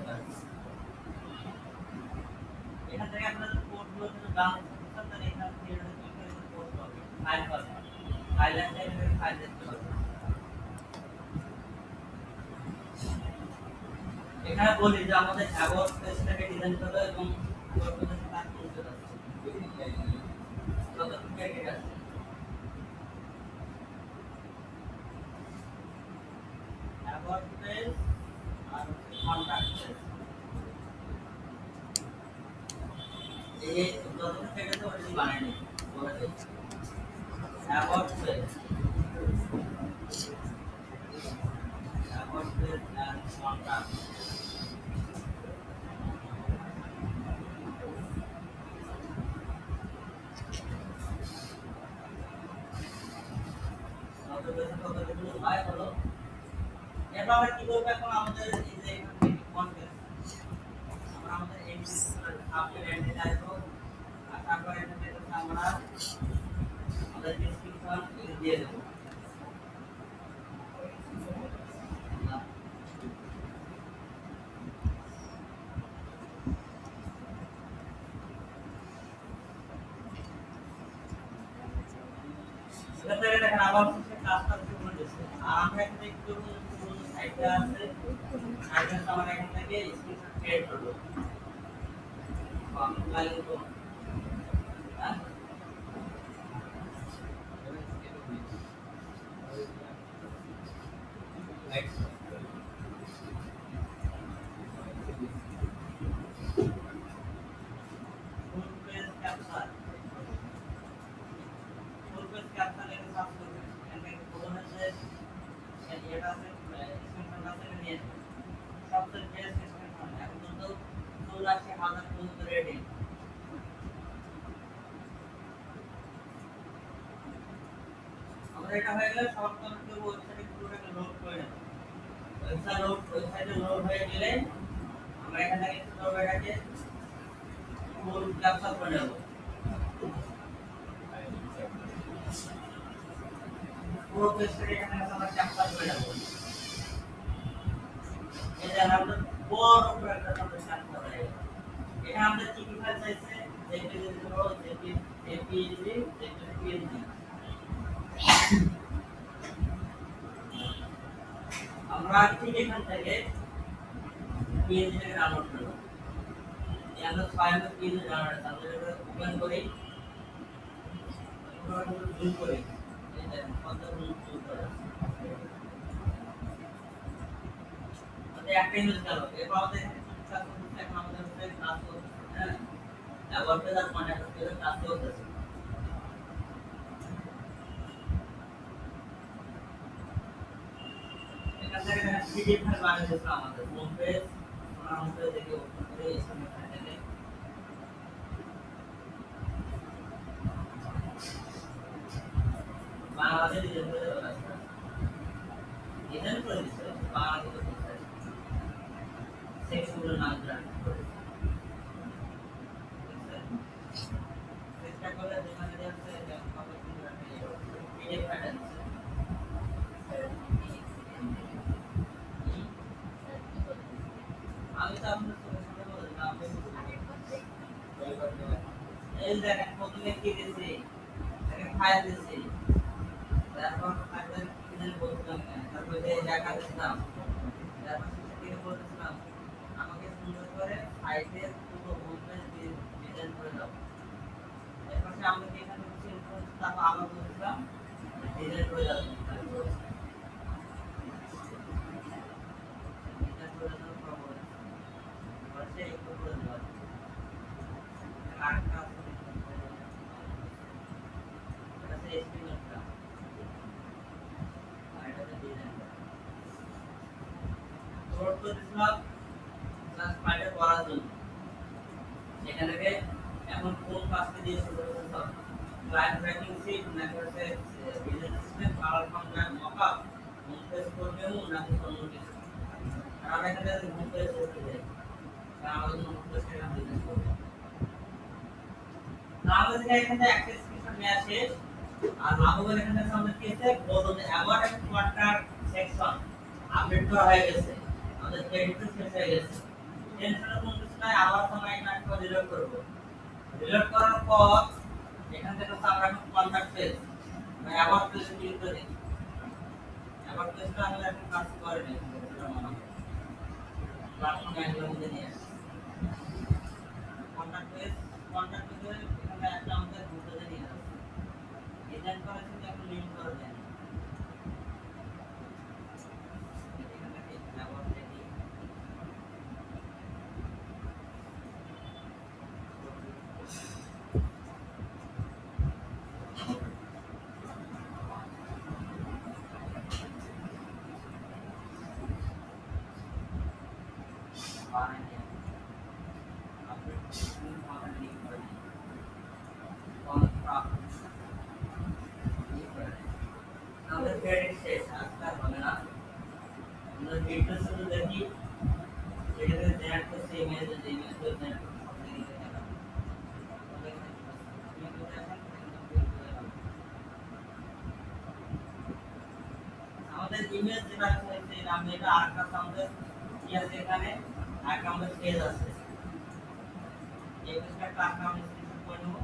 এখান থেকে আপনাদের কোডগুলো যদি ডাউনলোড করতে চান তাহলে এখান থেকে ফাইল পাবে ফাইল আছে এখানে ফাইল দেখতে পাবে এখানে বলি যে আমাদের অ্যাবাউট পেজটাকে ডিজাইন করতে এবং কতটা কাজ করতে আছে কতটা ঠিক আছে অ্যাবাউট পেজ আর কন্টাক্ট পেজ এই যতটা ঠিক আছে ওটা বানাই নি বলে দিই অ্যাবাউট পেজ অ্যাবাউট পেজ আর কন্টাক্ট এরপর আমরা কি করব এখন আমাদের এই যে কন্টেন্ট আমরা আমাদের এই সাবজেক্ট এন্ট্রি আসবো আর তারপরে এখানে আমরা আমাদের ডেসক্রিপশন দিয়ে দেব এখানে দেখেন আবার কাজটা শুরু হয়েছে আর আমরা এখানে একটু সাইডে আছে সাইডে আমরা এখান থেকে স্ক্রিনশট ক্রিয়েট করব আমি লাইন করব হ্যাঁ next full page capture full page capture এর সার্চ করবেন এখানে বলা হয়েছে এটা আছে স্ক্রিনশট আছে নিয়ে সবচেয়ে বেস্ট স্ক্রিনশট এখন তো 84,000 পর্যন্ত রেটিং আমরা এটা হয়ে গেলে সবসময় ওয়েবসাইটে পুরোটাকে লোড করে নেব ওয়েবসাইটে লোড হয়ে গেলে আমরা এখান থেকে এটাকে ফুল ক্যাপচার করে নেব পুরো পেজটাকে এখানে আমরা ক্যাপচার করে নেব এই যে আমরা বড় করে একটা ক্যাপচার করে এখানে আমাদের কি কি ফাইল চাইছে জেপিজি ধরো জেপিজি জেপিজি আমরা ঠিক এখান থেকে পিএনজি থেকে ডাউনলোড করব এই আমরা ফাইল পিএনজি ডাউনলোড করব আমরা ওপেন করি আমরা জুম করি এই যে কত জুম করে আমাদের একটা ইমেজ গেল এরপর আমাদের কাজ করতে এখন আমাদের হচ্ছে কাজ করতে হ্যাঁ অ্যাবাউট পেজ আর কন্টাক্ট পেজে কাজ করতে পিডিএফ ফাইল বানিয়ে দিয়েছিল আমাদের হোম পেজ আমরা হোম পেজ থেকে ওপেন করে এখানে ফাইলে বাংলাদেশে ডিজাইন করে দিচ্ছে বাংলাদেশে সেক্সগুলো নাম রাখতে হবে চেষ্টা করে যেখানে যাচ্ছে কবে কি রাখতে পিডিএফ ফাইল আছে আমি তো আপনাদের সাথে বলে দিলাম এই দেখেন প্রথমে কি দিয়েছি দেখেন ফাইল দিয়েছি তারপর ফাইলের কি বলছিলাম তারপর এই লেখা দিলাম তারপর কি বলছিলাম আমাকে সুন্দর করে সাইটের পুরো হোমপেজ ডিজাইন করে দাও এরপর আমরা এখানে চেঞ্জ করতে তারপর আবার বলছিলাম ডিজাইন করে দাও ডিজাইন করে দাও প্রবলেম বলছে একটু করে দাও আরেকটা আছে এটা হচ্ছে এসটিমেটটা আর এটা হচ্ছে ডিজাইনটা লোড করে দিলাম জাস্ট ফাইলে করার জন্য এখান থেকে এখন কোন কাজটা দিয়ে শুরু করতে হবে ক্লায়েন্ট ট্র্যাকিং সিট নাকি হচ্ছে বিজনেস সিস্টেম পাওয়ার কন্ট্রাক্ট মকআপ হোম পেজ করবে নাকি অন্য কিছু আর আমরা এখানে হোম পেজ করতে যাই কারণ আমাদের হোম পেজ থেকে আমরা ডিজাইন করব আমাদের এখানে একটা স্ক্রিনশট নেওয়া শেষ আর আমাদের এখানে আমাদের কি আছে বলতে যে about and contract section update করা হয়ে গেছে আমাদের ক্রেডিট শেষ হয়ে গেছে টেনশনের কোনো কিছু নাই আবার আমরা এখানে রিলোড করব রিলোড করার পর এখান থেকে আমরা contact page about page click করে দিন। অ্যাবাউট পেজটা আমি এখন কাজ করে নিই। প্ল্যাটফর্ম অ্যাঙ্গেলের মধ্যে নিয়ে আসি। কন্ট্যাক্ট পেজে এখানে একটা আমাদের ঘুরতে নিয়ে আসি। ডিজাইন করার জন্য এখন লিঙ্ক করে দেন। এখানে থেকে অ্যাবাউট পেজ বানাই নিয়ে আপনি বানাই লিঙ্ক করে দিন। কন্ট্রাক্ট আমাদের ক্রেডিট শেষ আজকে আর হবে না। আমরা ডিটেলস শুধু দেখি যেটাতে জেনারেট করছে ইমেজ যে ইমেজ তো জেনারেট করতে সব দিকে দেখা আমাদের ইমেজ যেটা হচ্ছে আমি এটা আরেকটা আমাদের কি আছে এখানে আরেকটা আমাদের পেজ আছে এই পেজটা একটা আমি স্ক্রিনশট করে নেব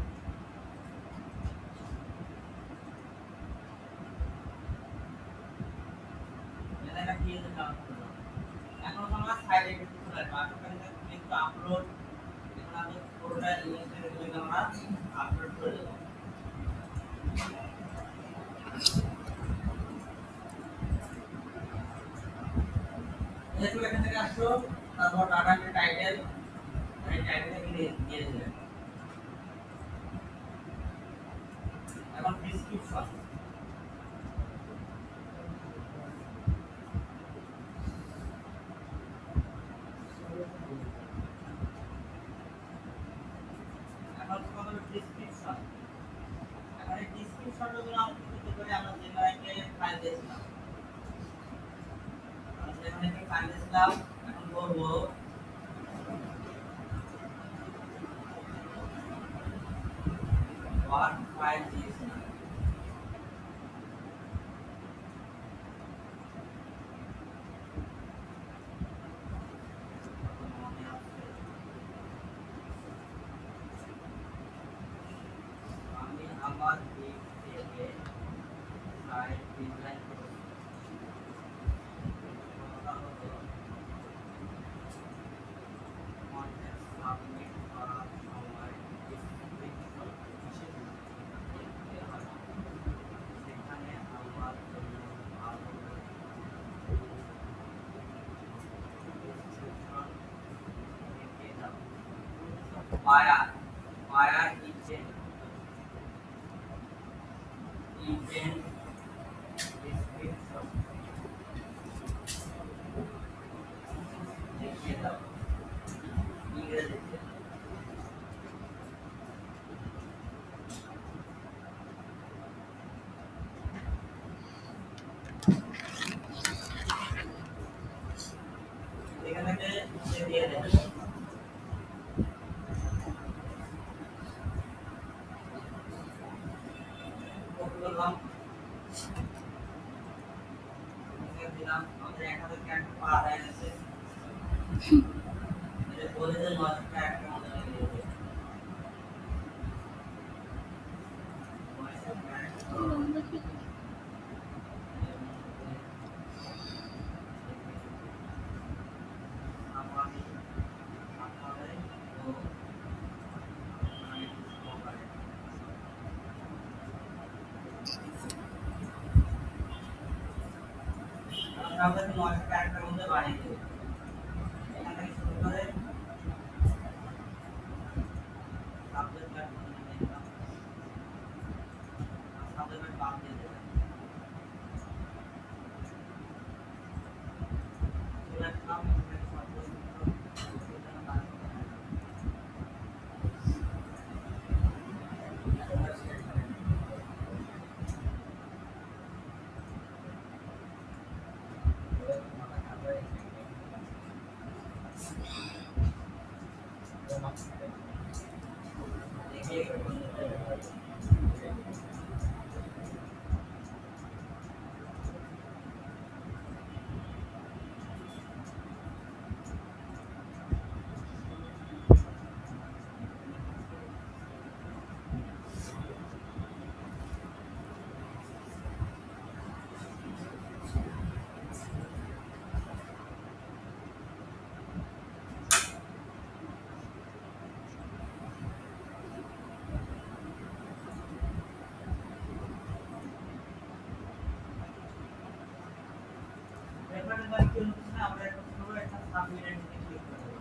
এটা কি আছে এখন আমরা সাইডে একটু চলে আসবো এখানে কিন্তু আপলোড এখন আমি পুরোটা ইমেজটা আমরা আপলোড করে দেব যেহেতু এখান থেকে আসছো তারপর টাটা টাইটেল এই টাইটেলটা দিয়ে দিলেন এখন ডেসক্রিপশন এখন তোমাদের ডেসক্রিপশন এখন এই ডেসক্রিপশনটা গুলো আমরা কি করে আমরা যেখানে ফাইল দিয়েছিলাম আমরা যেখানে ফাইল দিয়েছিলাম এখন বলবো what file দিয়েছিলাম আমি আমার দিক থেকে সাইট ডিজাইন করেছি কন্টেন্ট সাবমিট করার সময় ডেসক্রিপশন দেখতে হয় সেখানে আমার জন্য ভালো ডেসক্রিপশন লিখে দাও বায়ার বায়ার ইভেন্ট ডেসক্রিপশন লিখে দাও ইংরেজিতে এখানে দিয়ে দেন করলাম দিলাম আমাদের 1000 ক্যারেক্টার পার হয়ে গেছে এটা বলে দেন 9000 ক্যারেক্টার আমাদের লেগে গেছে 9000 ক্যারেক্টার আমাদের আপনাদের ও আমাদের 9000 ক্যারেক্টার মধ্যে বাড়িয়ে দেব এখান থেকে শুরু করে সাবজেক্ট প্ল্যাটফর্মে নিয়ে দিলাম সাবজেক্ট বাদ দিয়ে দেবেন সিলেক্ট নাম এখানে সাবজেক্ট সাবমিট ক্লিক করে দেবো।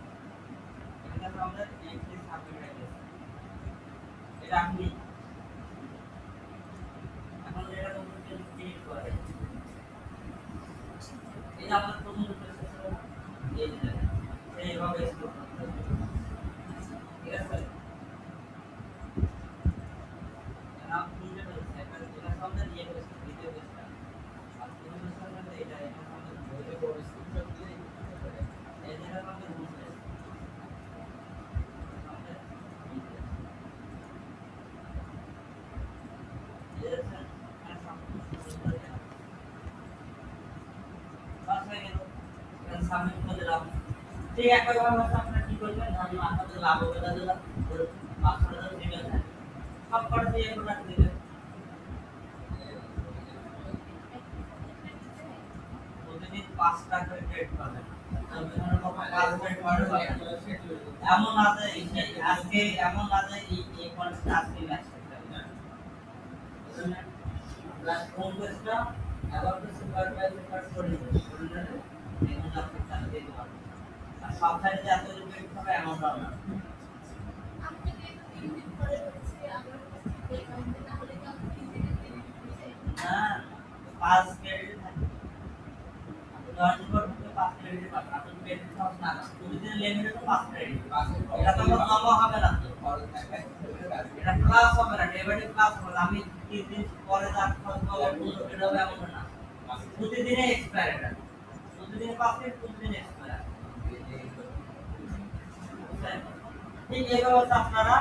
এখানে আমাদের এন্ট্রি সাবমিট হয়ে গেছে। এটা আপনি এখন এটা তো ক্লিক করে এই যে আমাদের প্রথম প্রসেস এই যে এইভাবে স্ক্রল করতে হবে। ঠিক আছে নাম খুঁজে ফেলছে এটা সামনে নিয়ে ফেলছে দ্বিতীয় পেজটা আর প্রথম পেজটা এটা সামনে ধরে বড় স্ক্রিনশট দিয়ে এই জায়গা সামনে বুঝতে সামনে এই যে বাস হয়ে গেল এটা সাবমিট করে দিলাম। ঠিক একইভাবে হচ্ছে আপনারা কি করবেন ধরুন আপনাদের লাভ হবে তাহলে 5,000 দিবেন সব করে দিয়ে প্রোডাক্ট দিবেন প্রতিদিন 5টা করে ট্রেড পাবেন এমন আছে আজকে এমন আছে এই কনসেপ্ট আজকে ম্যাচ করতে হবে প্লাস কোন পেজটা আবার তো সুপারভাইজার করে দিবেন এখন আপনি চালু দিতে পারবেন আর সব সাইডে এত রিপিট হবে এমন হবে না হ্যাঁ 5 ক্রেডিট থাকে আপনি 10 বার ঢুকে 5 ক্রেডিট পাবেন আপনি ক্রেডিট পাস না প্রতিদিন লিমিটে তো 5 ক্রেডিট এটা তো জমা হবে না এটা ক্লাস হবে না ডেবিট ক্লাস হবে আমি 3 দিন পরে তার খরচ হবে 15 ক্রেডিট হবে এমন না প্রতিদিনে এক্সপায়ার এটা প্রতিদিন 5 ক্রেডিট প্রতিদিন এক্সপায়ার ঠিক এইভাবে আপনারা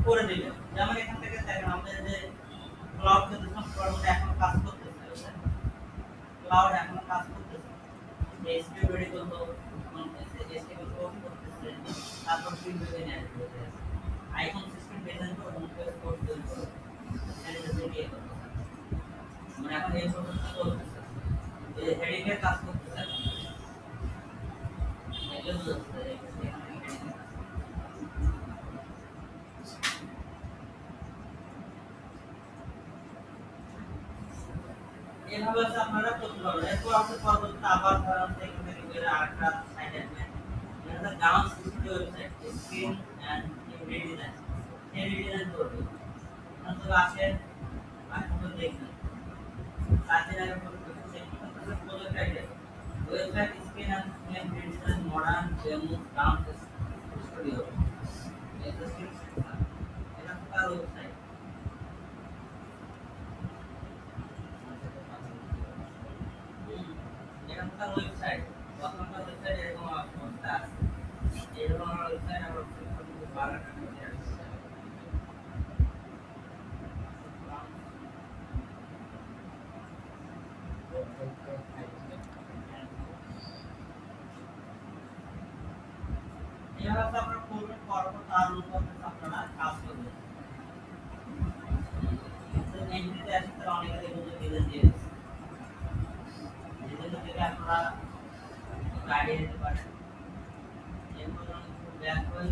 করে দিবেন যেমন এখান থেকে দেখেন আমাদের যে ক্লাউড সিস্টেম প্রোগ্রাম এখন কাজ করতেছে ক্লাউড এখন কাজ করতেছে এসকিউ রেডি করলো এসকিউ কোড করতেছে তারপর ফিল্ডে নিয়ে আসবে আইকন সিস্টেম ডিজাইন করে হোম পেজ কোড তৈরি করে এটা দিয়ে মানে এখন এই প্রসেসটা চলতেছে এই হেডিং এর কাজ করতেছে এগুলো হচ্ছে এভাবে আছে আপনারা করতে পারবেন এরপর আপনার পরবর্তীতে আবার ধরেন এখানে করে আরেকটা সাইট আসবে এটা gown system website screen and image design এই ডিজাইন করবে তাহলে আসেন এখন দেখুন সাথে আগে project idea website screen and image design modern demo gown studio এটা তার ওয়েবসাইট এখানকার ওয়েবসাইট প্রথমটা ওয়েবসাইট এরকম অবস্থা আছে এরকম ওয়েবসাইট আমরা বারোটা মধ্যে আছে এভাবে আপনারা করবেন পরপর তার উপর আপনারা কাজ করবেন তো এন্ট্রিতে আসতে অনেকে দেখুন যে ডিজাইন দিয়ে দিচ্ছে ডিজাইন থেকে আপনারা গাড়ি দিতে পারেন এরপর ব্যাক হয়ে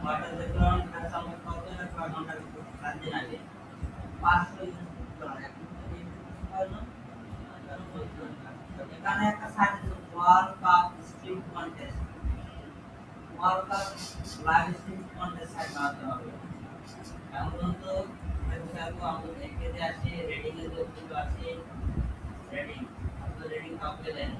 ওয়াটার ব্যাকগ্রাউন্ড এর সামনে কত না কয় ঘন্টা কাজ দিন আগে 500 ইউনিট করা এখন যদি হলো এখানে একটা সাইট আছে world cup street contest world cup live street contest site বানাতে হবে এখন তো দেখো আমরা দেখতে আসি রেটিং এর যে অপশন আছে রেটিং আপনারা রেটিং কাউকে দেন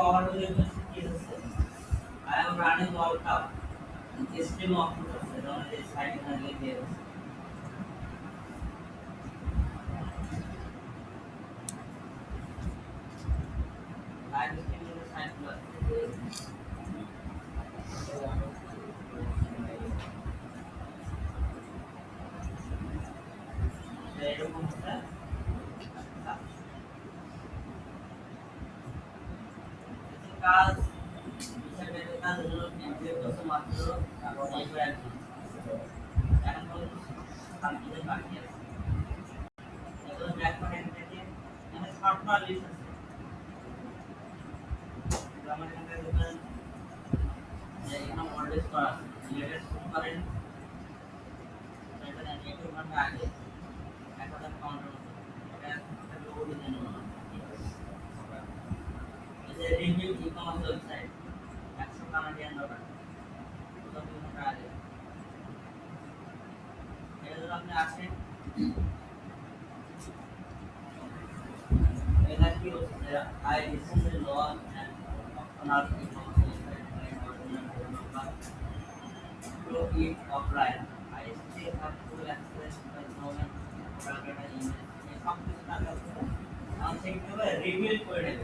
All the universities I am running World Cup. Stream of on this site and there. Live stream in the site plus. হচ্ছে কাজ হিসাবে কাজ হলো এমপিএ করছে মাত্র 9 এখন পর্যন্ত সাবজেক্টে বাকি আছে এগুলো ব্যাক করে থেকে মানে শর্টকাট লিস্ট আছে আমার এখান থেকে দেখবেন যে এখানে মডেলস করা আছে লেটেস্ট করেন এটা নেগেটিভ ঘন্টা আগে 1000 কাউন্টার এটা একটা লোগো ডিজাইন করা এই যে review e-commerce website 100 Canadian dollar 2 ঘন্টা আগে এটা যদি আপনি আসেন এটা কি হচ্ছে I recently launch and optional e-commerce website to it offline. I still have full access to the knowledge of data email. এই সব কিছু টাকা আছে আমি সেগুলো রিভিউ করে নেব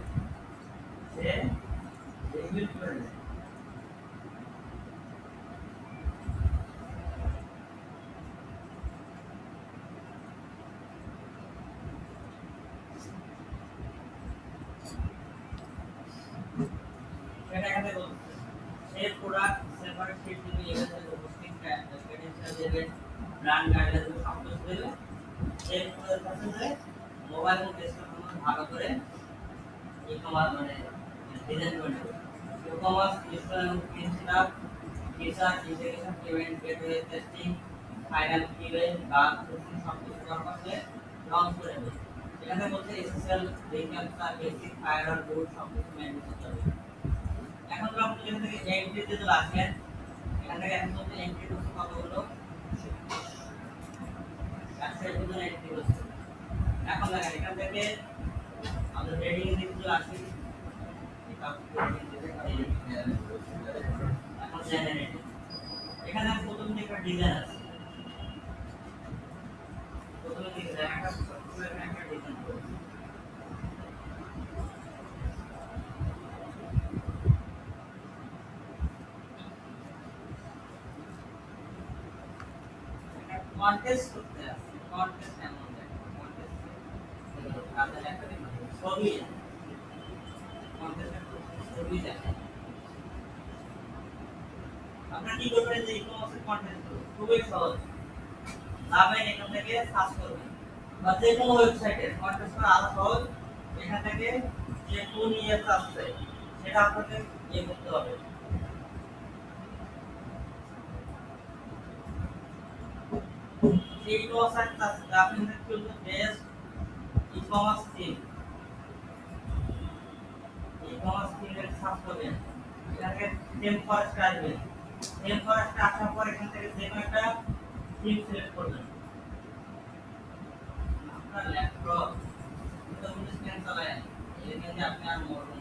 সে রিভিউ করে নেব এটা এখানে বলছে সে প্রোডাক্ট সেপারেট শিট দিবে এখানে হোস্টিং ক্রেডেনশিয়াল দেবে ব্র্যান্ড গাইডলাইন সব কিছু দেবে সেই কাছে মোবাইল এবং ডেস্কটপ ভাগ করে ই-কমার্স মানে ডিজাইন করে নেবে ই-কমার্স ইনস্টল এবং print feature integration event gateway testing final কিলে বাগ ফিক্সিং সব কিছু দরকার হলে লঞ্চ করে নেবে এখানে বলছে SSL recaptcha basic firewall root সব কিছু মেনটেন করতে হবে এখন তো আপনি এখান থেকে এন্ট্রিতে চলে আসেন এখান থেকে এখন তো এন্ট্রি করতে কতগুলো ওয়েবসাইট গুলো এন্ট্রি করতে এখন দেখেন এখান থেকে আমাদের রেডিং এর দিকে চলে আসি এখন জেনারেট এখানে প্রথম দিকে একটা ডিজাইন আছে প্রথমে দিকে একটা সফটওয়্যার একটা ডিজাইন করব কন্টেস্ট করতে আছে কন্টেস্ট এমন কন্টেস্ট আপনার একটা ছবি কন্টেস্ট ছবি দেখেন আপনারা কি করবেন যে ই-কমার্সের কন্টেন্ট খুবই সহজ যাবেন এখান থেকে সার্চ করবেন বা যে কোনো ওয়েবসাইটে কন্টেস্ট করা আরো সহজ এখান থেকে যে কোন ইয়েটা আছে সেটা আপনাদের ইয়ে করতে হবে ই-কমার্স একটা আপনি দেখতে বেস্ট ই-কমার্স থিম ই-কমার্স থিমের সার্চ করবেন এখানে থিম ফরেস্ট আসবে থিম ফরেস্ট আসার পর এখান থেকে যে কোনো একটা থিম সিলেক্ট করবেন আপনার ল্যাপটপ এটা উইন্ডোজ 10 চালায় এখানে আপনি আর মরবেন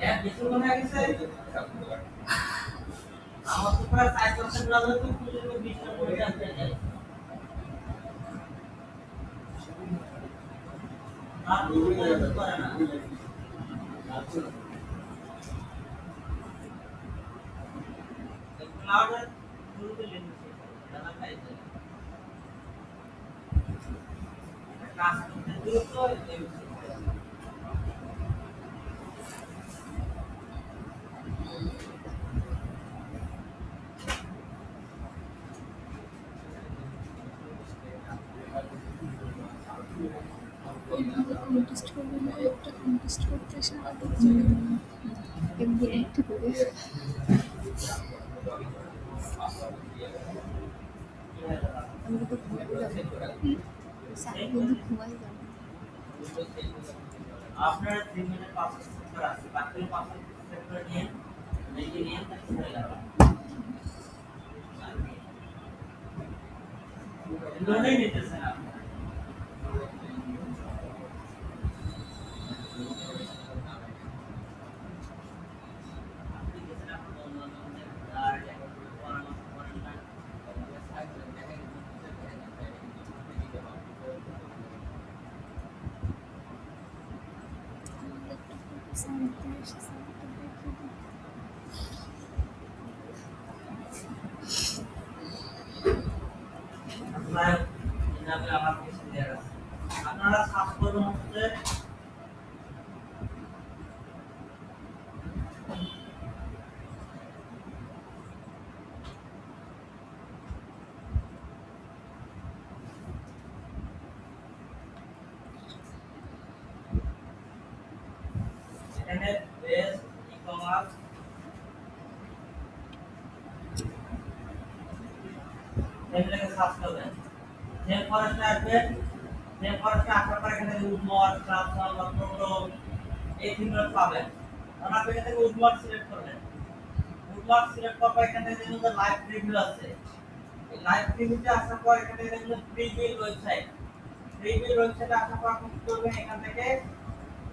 অ্যাপ বেশি মনে গেছে আমার তো প্রায় 4% ব্রাউজার তো পুরো 20টা পড়ে যাচ্ছে আর পুরো করে না ক্লাউডের শুরুতে লিখেছি দাদা খাইছে কাজ করতে দ্রুত এভাবে কন্টেস্ট করবে না একটা কন্টেস্ট করতে এসে আগে চলে একদিন একটু করে আমি তো ঘুমাই যাবো সারা বন্ধু ঘুমাই যাবো আপনার 3 মিনিট 5 সেকেন্ড আছে বাকি 5 সেকেন্ড নিয়ে লিখে নিয়ে চলে যাবেন লোডই নিতেছে না সামনে এসে সামনে দেখে মাস এটাকে সার্চ করবেন যে ফরেস্টে আসবেন যে ফরেস্টে আসার পর এখানে উডমড ট্রান্সফার বা প্রোগ্রাম এই তিনটা পাবেন তখন আপনি এখান থেকে উডমড সিলেক্ট করবেন উডমড সিলেক্ট করার পর এখানে দেখুন যে লাইভ প্রিভিউ আছে এই লাইভ প্রিভিউতে আসার পর এখানে দেখুন প্রিভিউ ওয়েবসাইট প্রিভিউ ওয়েবসাইটে আসার পর আপনি কি করবেন এখান থেকে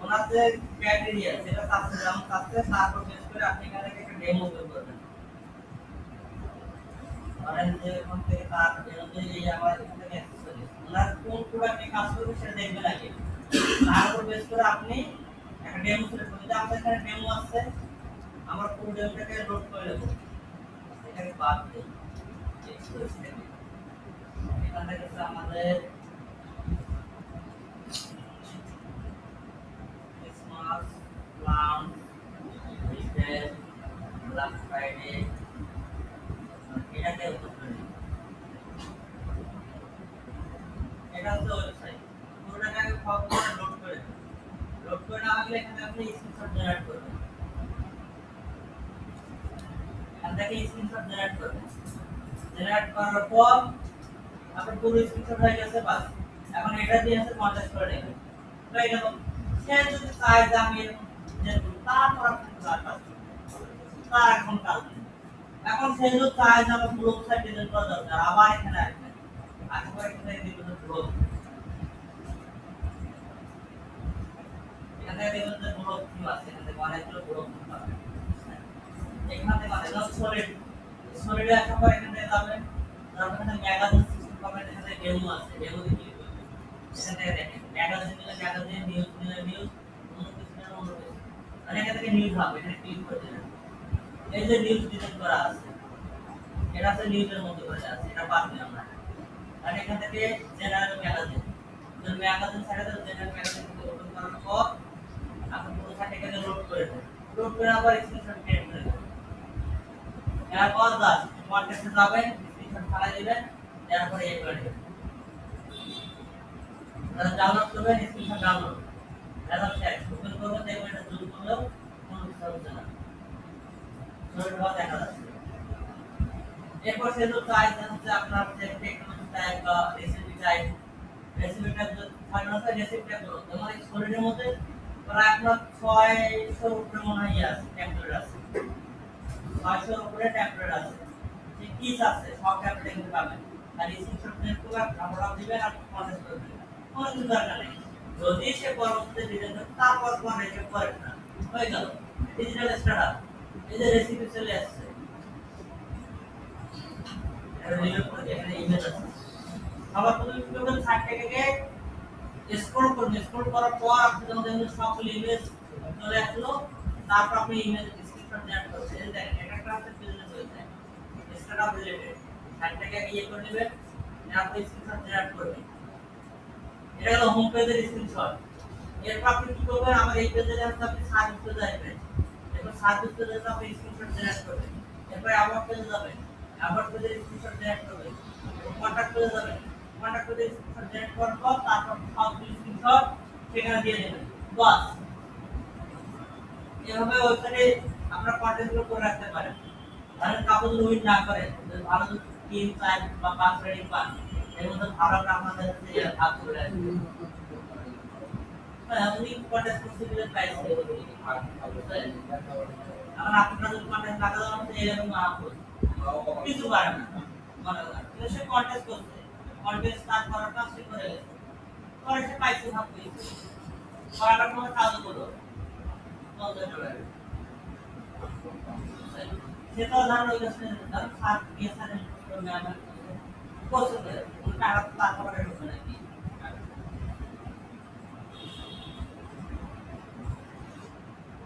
ওনার যে ক্রাইটেরিয়া যেটা চাচ্ছে যেমন চাচ্ছে তারপর বেস করে আপনি এখান থেকে একটা ডেমো বের করবেন ধরেন যে এখান থেকে তার এই আমার এখান থেকে অ্যাক্সেসরিজ ওনার কোন প্রোডাক্টে কাজ করবে সেটা দেখবেন আগে তার উপর বেস করে আপনি একটা ডেমো সিলেক্ট করবেন আমাদের এখানে ডেমো আছে আমরা পুরো ডেমোটাকে লোড করে নেব এটাকে বাদ দিই এখান থেকে আমাদের Christmas plan retail black Friday এটাকে ওপেন করে নিন এটা হচ্ছে ওয়েবসাইট পুরোটাকে আগে ফর্ম করে লোড করে দিন লোড করে না গেলে এখানে আপনি স্ক্রিনশট জেনারেট করবেন এখান থেকে স্ক্রিনশট জেনারেট করবেন জেনারেট করার পর আপনার পুরো স্ক্রিনশট হয়ে গেছে বাস এখন এটা দিয়ে আছে কন্টাক্ট করে নেবেন হয়ে গেল সে যদি চায় যে আমি যে তারপর আপনি তার এখন কাজ নেই এখন সে যদি চায় যে আমার পুরো ওয়েবসাইট ডিজাইন করা দরকার আবার এখানে আসবেন আসার পর এখানে দিবেন ব্লগ এখানে দেখুন যে ব্লগ থিম আছে এখানে অনেকগুলো ব্লগ থিম পাবেন এখানে মানে সলিড সলিডে আসার পর এখানে যাবেন তারপর এখানে ম্যাগাজিন সিস্টেম পাবেন এখানে ডেমো আছে ডেমো দিয়ে ক্লিক করবেন এখানে দেখেন ম্যাগাজিন নিলে ম্যাগাজিন নিউজ নিলে নিউজ অন্য কিছু নিলে অন্য কিছু আর এখান থেকে নিউজ হবে এখানে ক্লিক করে দেবেন এই যে নিউজ ডিজাইন করা আছে এটা আছে নিউজের মধ্যে করে আছে এটা বাদ দিলাম আমরা আর এখান থেকে জেনারেল ম্যাগাজিন যদি ম্যাগাজিন সাইডে জেনারেল ম্যাগাজিন ওপেন করার পর আপনি পুরো সাইটটাকে লোড করে দেন লোড করে আবার স্ক্রিনশট ক্রিয়েট করে দেন এরপর দাস কন্টেন্টে যাবেন স্ক্রিনশট ফালাই দিবেন এরপর এই করে দেবেন তাহলে ডাউনলোড করবেন স্ক্রিনশট ডাউনলোড এরপর শেয়ার ওপেন করবেন দেখবেন এটা জুম করলেও কোনো কিছু হচ্ছে না ছবিটা দেখা যাচ্ছে এরপর সে তো চাই যে আপনার যে টেকনোলজি টাইপ বা রেসিপিটা ফাইনাল রেসিপিটা করো তোমার এই সলিডের মধ্যে প্রায় আপনার 600 উপরে মনে হয় আছে টেমপ্লেট আছে 600 উপরে টেমপ্লেট আছে যে কি আছে সব টেমপ্লেট এখানে পাবেন আর স্ক্রিনশট নিয়ে পুরো আমরা দিবেন আর কমেন্ট করবেন কোনো কিছু দরকার নেই যদি সে পরবর্তীতে ডিজাইন করে তারপর কোন রেসিপি করে না হয়ে গেল ডিজিটাল স্টার্টআপ এই যে রেসিপি চলে আসছে এখানে ইমেজ আছে আবার তুমি কি করবেন সাইড থেকে স্ক্রল করার পর আপনি যখন দেখবেন সবগুলো ইমেজ চলে আসলো তারপর আপনি ইমেজ স্ক্রিনশট জেনারেট করবেন এই দেখেন একটা আছে business website startup related side থেকে ইয়ে করে নেবেন আপনি স্ক্রিনশট জেনারেট করবেন এটা হলো হোম পেজের স্ক্রিনশট এরপর আপনি কি করবেন আমার এই পেজে যাতে আপনি সার্চ পেজে যাবেন এরপর সার্চ পেজে যাতে আপনি স্ক্রিনশট জেনারেট করবেন এরপর আবার পেজে যাবেন আবার পেজে স্ক্রিনশট জেনারেট করবেন কন্টাক্ট পেজে যাবেন কন্টাক্ট পেজে স্ক্রিনশট জেনারেট করার পর তারপর সব স্ক্রিনশট সেখানে দিয়ে দেবেন বাস এভাবে ওয়েবসাইটে আপনারা কন্টেন্টগুলো করে রাখতে পারেন তাহলে কাগজ উইন না করে ভালো 3 4 বা 5 রেটিং পান এর মধ্যে ভালো আপনাদের ভাগ করে আসবে হ্যাঁ আপনি কন্টেন্ট করতে প্রাইস দেবেন এখন আপনারা যদি কন্টেন্ট লাগাতে চান এরকম না হবে কিছু পারেন না মানে সে কন্টেস্ট করছে কন্টেস্ট স্টার্ট করার কাজ সে করে গেছে পরে সে পাইছে ভাব পেয়েছে করার কোনো কাজ করো সেটা ধরুন ওই কাছে ধরুন 7 দিয়ে 7 আমি আমার কোর্স করে টাকা তারপরে ঢুকে নাকি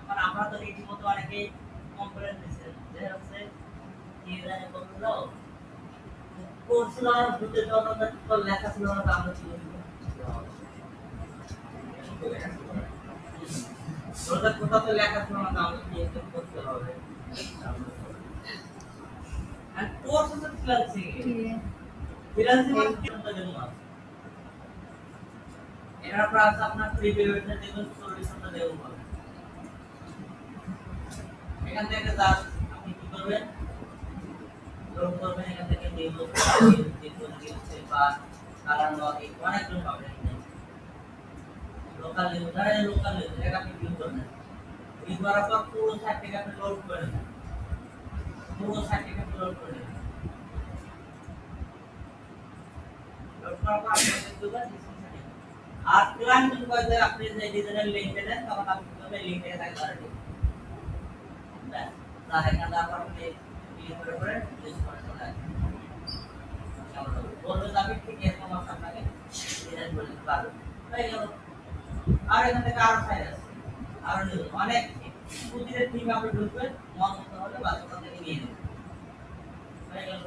আর আমরা তো রীতিমতো অনেকে কমপ্লেইন দিচ্ছে যে হচ্ছে কি জানে বললো কোর্স না দুটো জন্য তো লেখা ছিল না আমরা কি ওটা কোথাও লেখা ছিল না আমরা কি করতে হবে আর কোর্স হচ্ছে ফ্রিল্যান্সিং মানে কি বলতে দেব না এর প্রাইস আপনার ফ্রি পেমেন্টে দেবেন সলিউশনটা দেব এখান থেকে জাস্ট আপনি কি করবেন লোড করবেন এখান থেকে নিউ বা কালার লজিক অনেকগুলো পাবেন লোকাল ইউজার লোকাল ইউজার আপনি ভিউ করবেন ভিউ করার পর পুরো সাইটটাকে আপনি লোড করে নেবেন পুরো সাইটটাকে লোড করে নেবেন লোড করার পর আপনি দেবেন আর ক্লায়েন্ট যদি কয় যে আপনি যে ডিজাইনের লিংক দেন তখন আপনি কিভাবে লিংকে টাইপ করে দিবেন ব্যাস তাহলে কাজ আপনি ক্লিক করে ইউজ করে চলে আসবে বলবে আমি ঠিক এরকম আপনাকে ডিজাইন করে দিতে পারবো হয়ে গেল আর এখান থেকে আরো ফাইল আছে আরো অনেক প্রতিটা থিম আপনি ঢুকবেন মন মতো হলে বাস ওখান থেকে নিয়ে নেবেন হয়ে গেল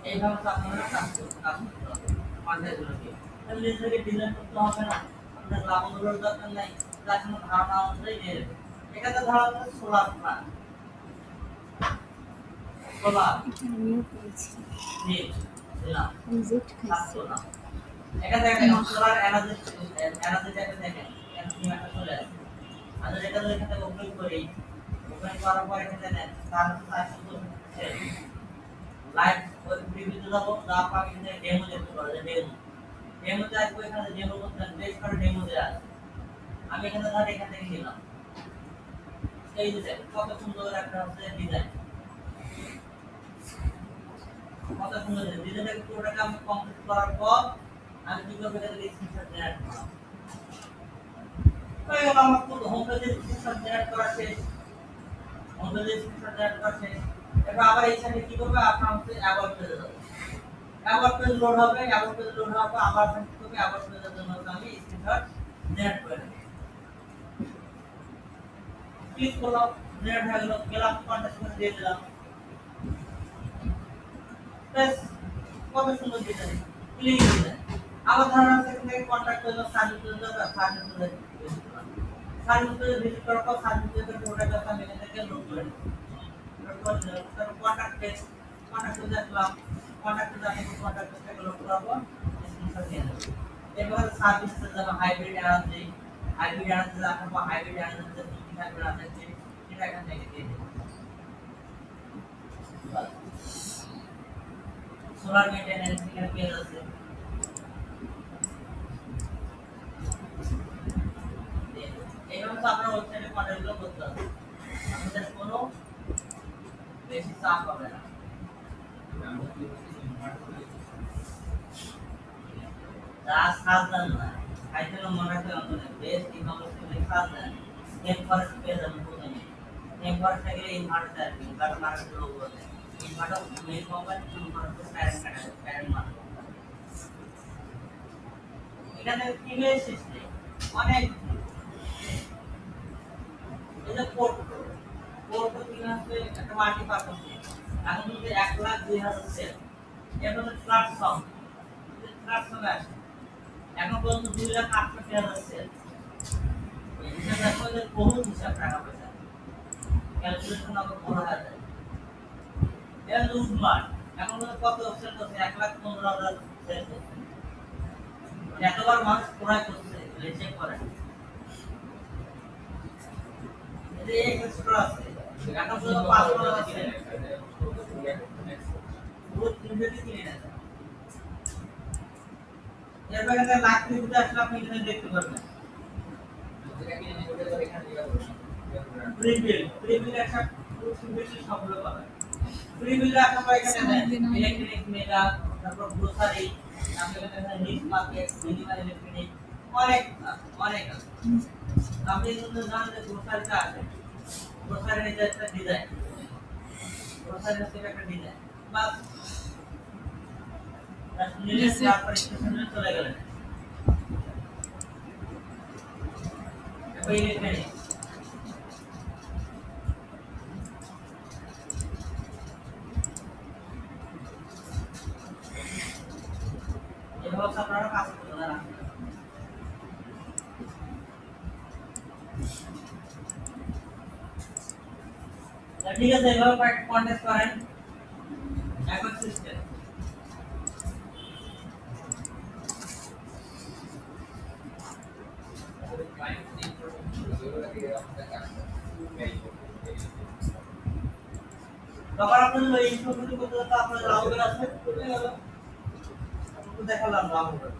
এইভাবে আপনারা কাজ করতে হবে কন্টেন্টগুলোকে তাহলে নিজেকে ডিজাইন করতে হবে না আপনার লাভগুলোর দরকার নাই তার কোনো ধারণা অনুযায়ী নিয়ে নেবেন এখানে ধরা হচ্ছে সোলার প্ল্যান সোলার আমিও পেয়েছি নিট দিলাম রিজেক্ট খাইছে না এখানে দেখেন সোলার এনার্জি এনার্জিটাকে দেখেন এনার্জি একটা চলে আসে আর যেটা এখান থেকে ওপেন করি ওপেন করার পর এখানে দেন তার সাথে লাইভ ওই প্রিভিউতে যাব যা পাবেন এখানে ডেমো দেখতে পারবেন ডেমোতে আসবো এখানে ডেমো করতে বেশ করে ডেমো দেয়া আছে আমি এখানে ধর এখান থেকে নিলাম এই যে কত সুন্দর একটা হচ্ছে ডিজাইন কত সুন্দর ডিজাইনটাকে পুরোটাকে আমি কমপ্লিট করার পর আমি কি করব এখানে স্ক্রিনশট জেনারেট করব তো এবার আমার পুরো হোম পেজে স্ক্রিনশট জেনারেট করা শেষ হোম পেজে স্ক্রিনশট জেনারেট করা শেষ এবার আবার এইখানে কি করবে আপনার হচ্ছে অ্যাবাউট পেজে যাবে অ্যাবাউট পেজ লোড হবে অ্যাবাউট পেজ লোড হওয়ার পর আবার কি করবে অ্যাবাউট পেজের জন্য আমি স্ক্রিনশট জেনারেট করে নেব ক্লিক করলাম জেনারেট হয়ে গেল গেলাম কন্টেক্সট করে দিয়ে দিলাম বেশ কত সুন্দর ডিজাইন ক্লিক ডিজাইন আবার ধরুন সেখান থেকে কন্টাক্ট করলো সার্ভিস পেজে সার্ভিস পেজে ভিজিট করার পর সার্ভিস পেজের পুরোটা আমি এখান থেকে লোড করে নেব কন্টাক্ট পেজ কন্টাক্ট পেজে আসলাম কন্টাক্ট পেজে আমি কন্টাক্ট পেজে লোড করাবো স্ক্রিনশট নিয়ে নেব এবার সার্ভিস পেজে হাইব্রিড এনার্জি রাখার পর হাইব্রিড এনার্জি কি থাকবে না থাকবে এটা এখান থেকে দিয়ে দেব সোলার মেইনটেনেন্স এখানে পেজ আছে এইভাবে তো আপনারা ওয়েবসাইটে কন্টেন্টগুলো করতে হবে আমাদের কোনো বেশি চাপ হবে না যা সাবধান না খাইতে মনে রাখতে হবে বেস্ট ই-কমার্স থেকে সাবধান নেম ফরেস্ট পেজ আমি প্রথমে নেম ফরেস্ট গেলে এই ভাড়াটা আর কি বাটা মার্কেট লোগো আছে এই ভাড়া মেইন কোম্পানি শুরু করতে প্যারেন্ট মার্কেট এখানে ইমেজ সিস্টেম অনেক এটা পোর্ট কি আছে একটা মাল্টি পারপাস এখন যদি 1,02,000 সেল এর মধ্যে প্ল্যাটফর্ম আছে এখন পর্যন্ত 2,08,000 সেল এটা আসলে বহুত হিসাব টাকা পয়সা ক্যালকুলেশন আবার করা যায় এর লুটমার এখন কত সেল করছে 1,15,000 সেল করছে এতবার মানুষ ক্রয় করছে চেক করেন এই এক্সট্রা আছে এখন তো 5 টাকা কিনে পুরো 300 কিনে নেয় এরপর এখানে লাখ রিভিউতে আসলে আপনি এখানে দেখতে পারবেন যেটা কিনে নিতে গেলে এখানে প্রিভিউ একটা পুরো বেশি সবগুলো পাবেন প্রিভিউ রাখার পর এখানে ইলেকট্রনিক মেগা তারপর গ্রোসারি তারপর এখানে নিশ মার্কেট মিনিমাল ইলেকট্রনিক অনেক আছে আপনি যদি জানেন যে গ্রোসারিটা আছে গ্রোসারির যে একটা ডিজাইন গ্রোসারির থেকে একটা ডিজাইন বাস নিলে তারপর স্টেশনে চলে গেলেন এবার ইলেকট্রনিক এভাবে আপনারা কাজ করতে পারেন ঠিক আছে এভাবে কন্টেস্ট করেন এখন সিস্টেম তখন আপনাদের ওই ইনফরমেশন করতে করতে আপনাদের রাউন্ডার আছে, চলে গেল। আপনাকে দেখালাম রাউন্ডার।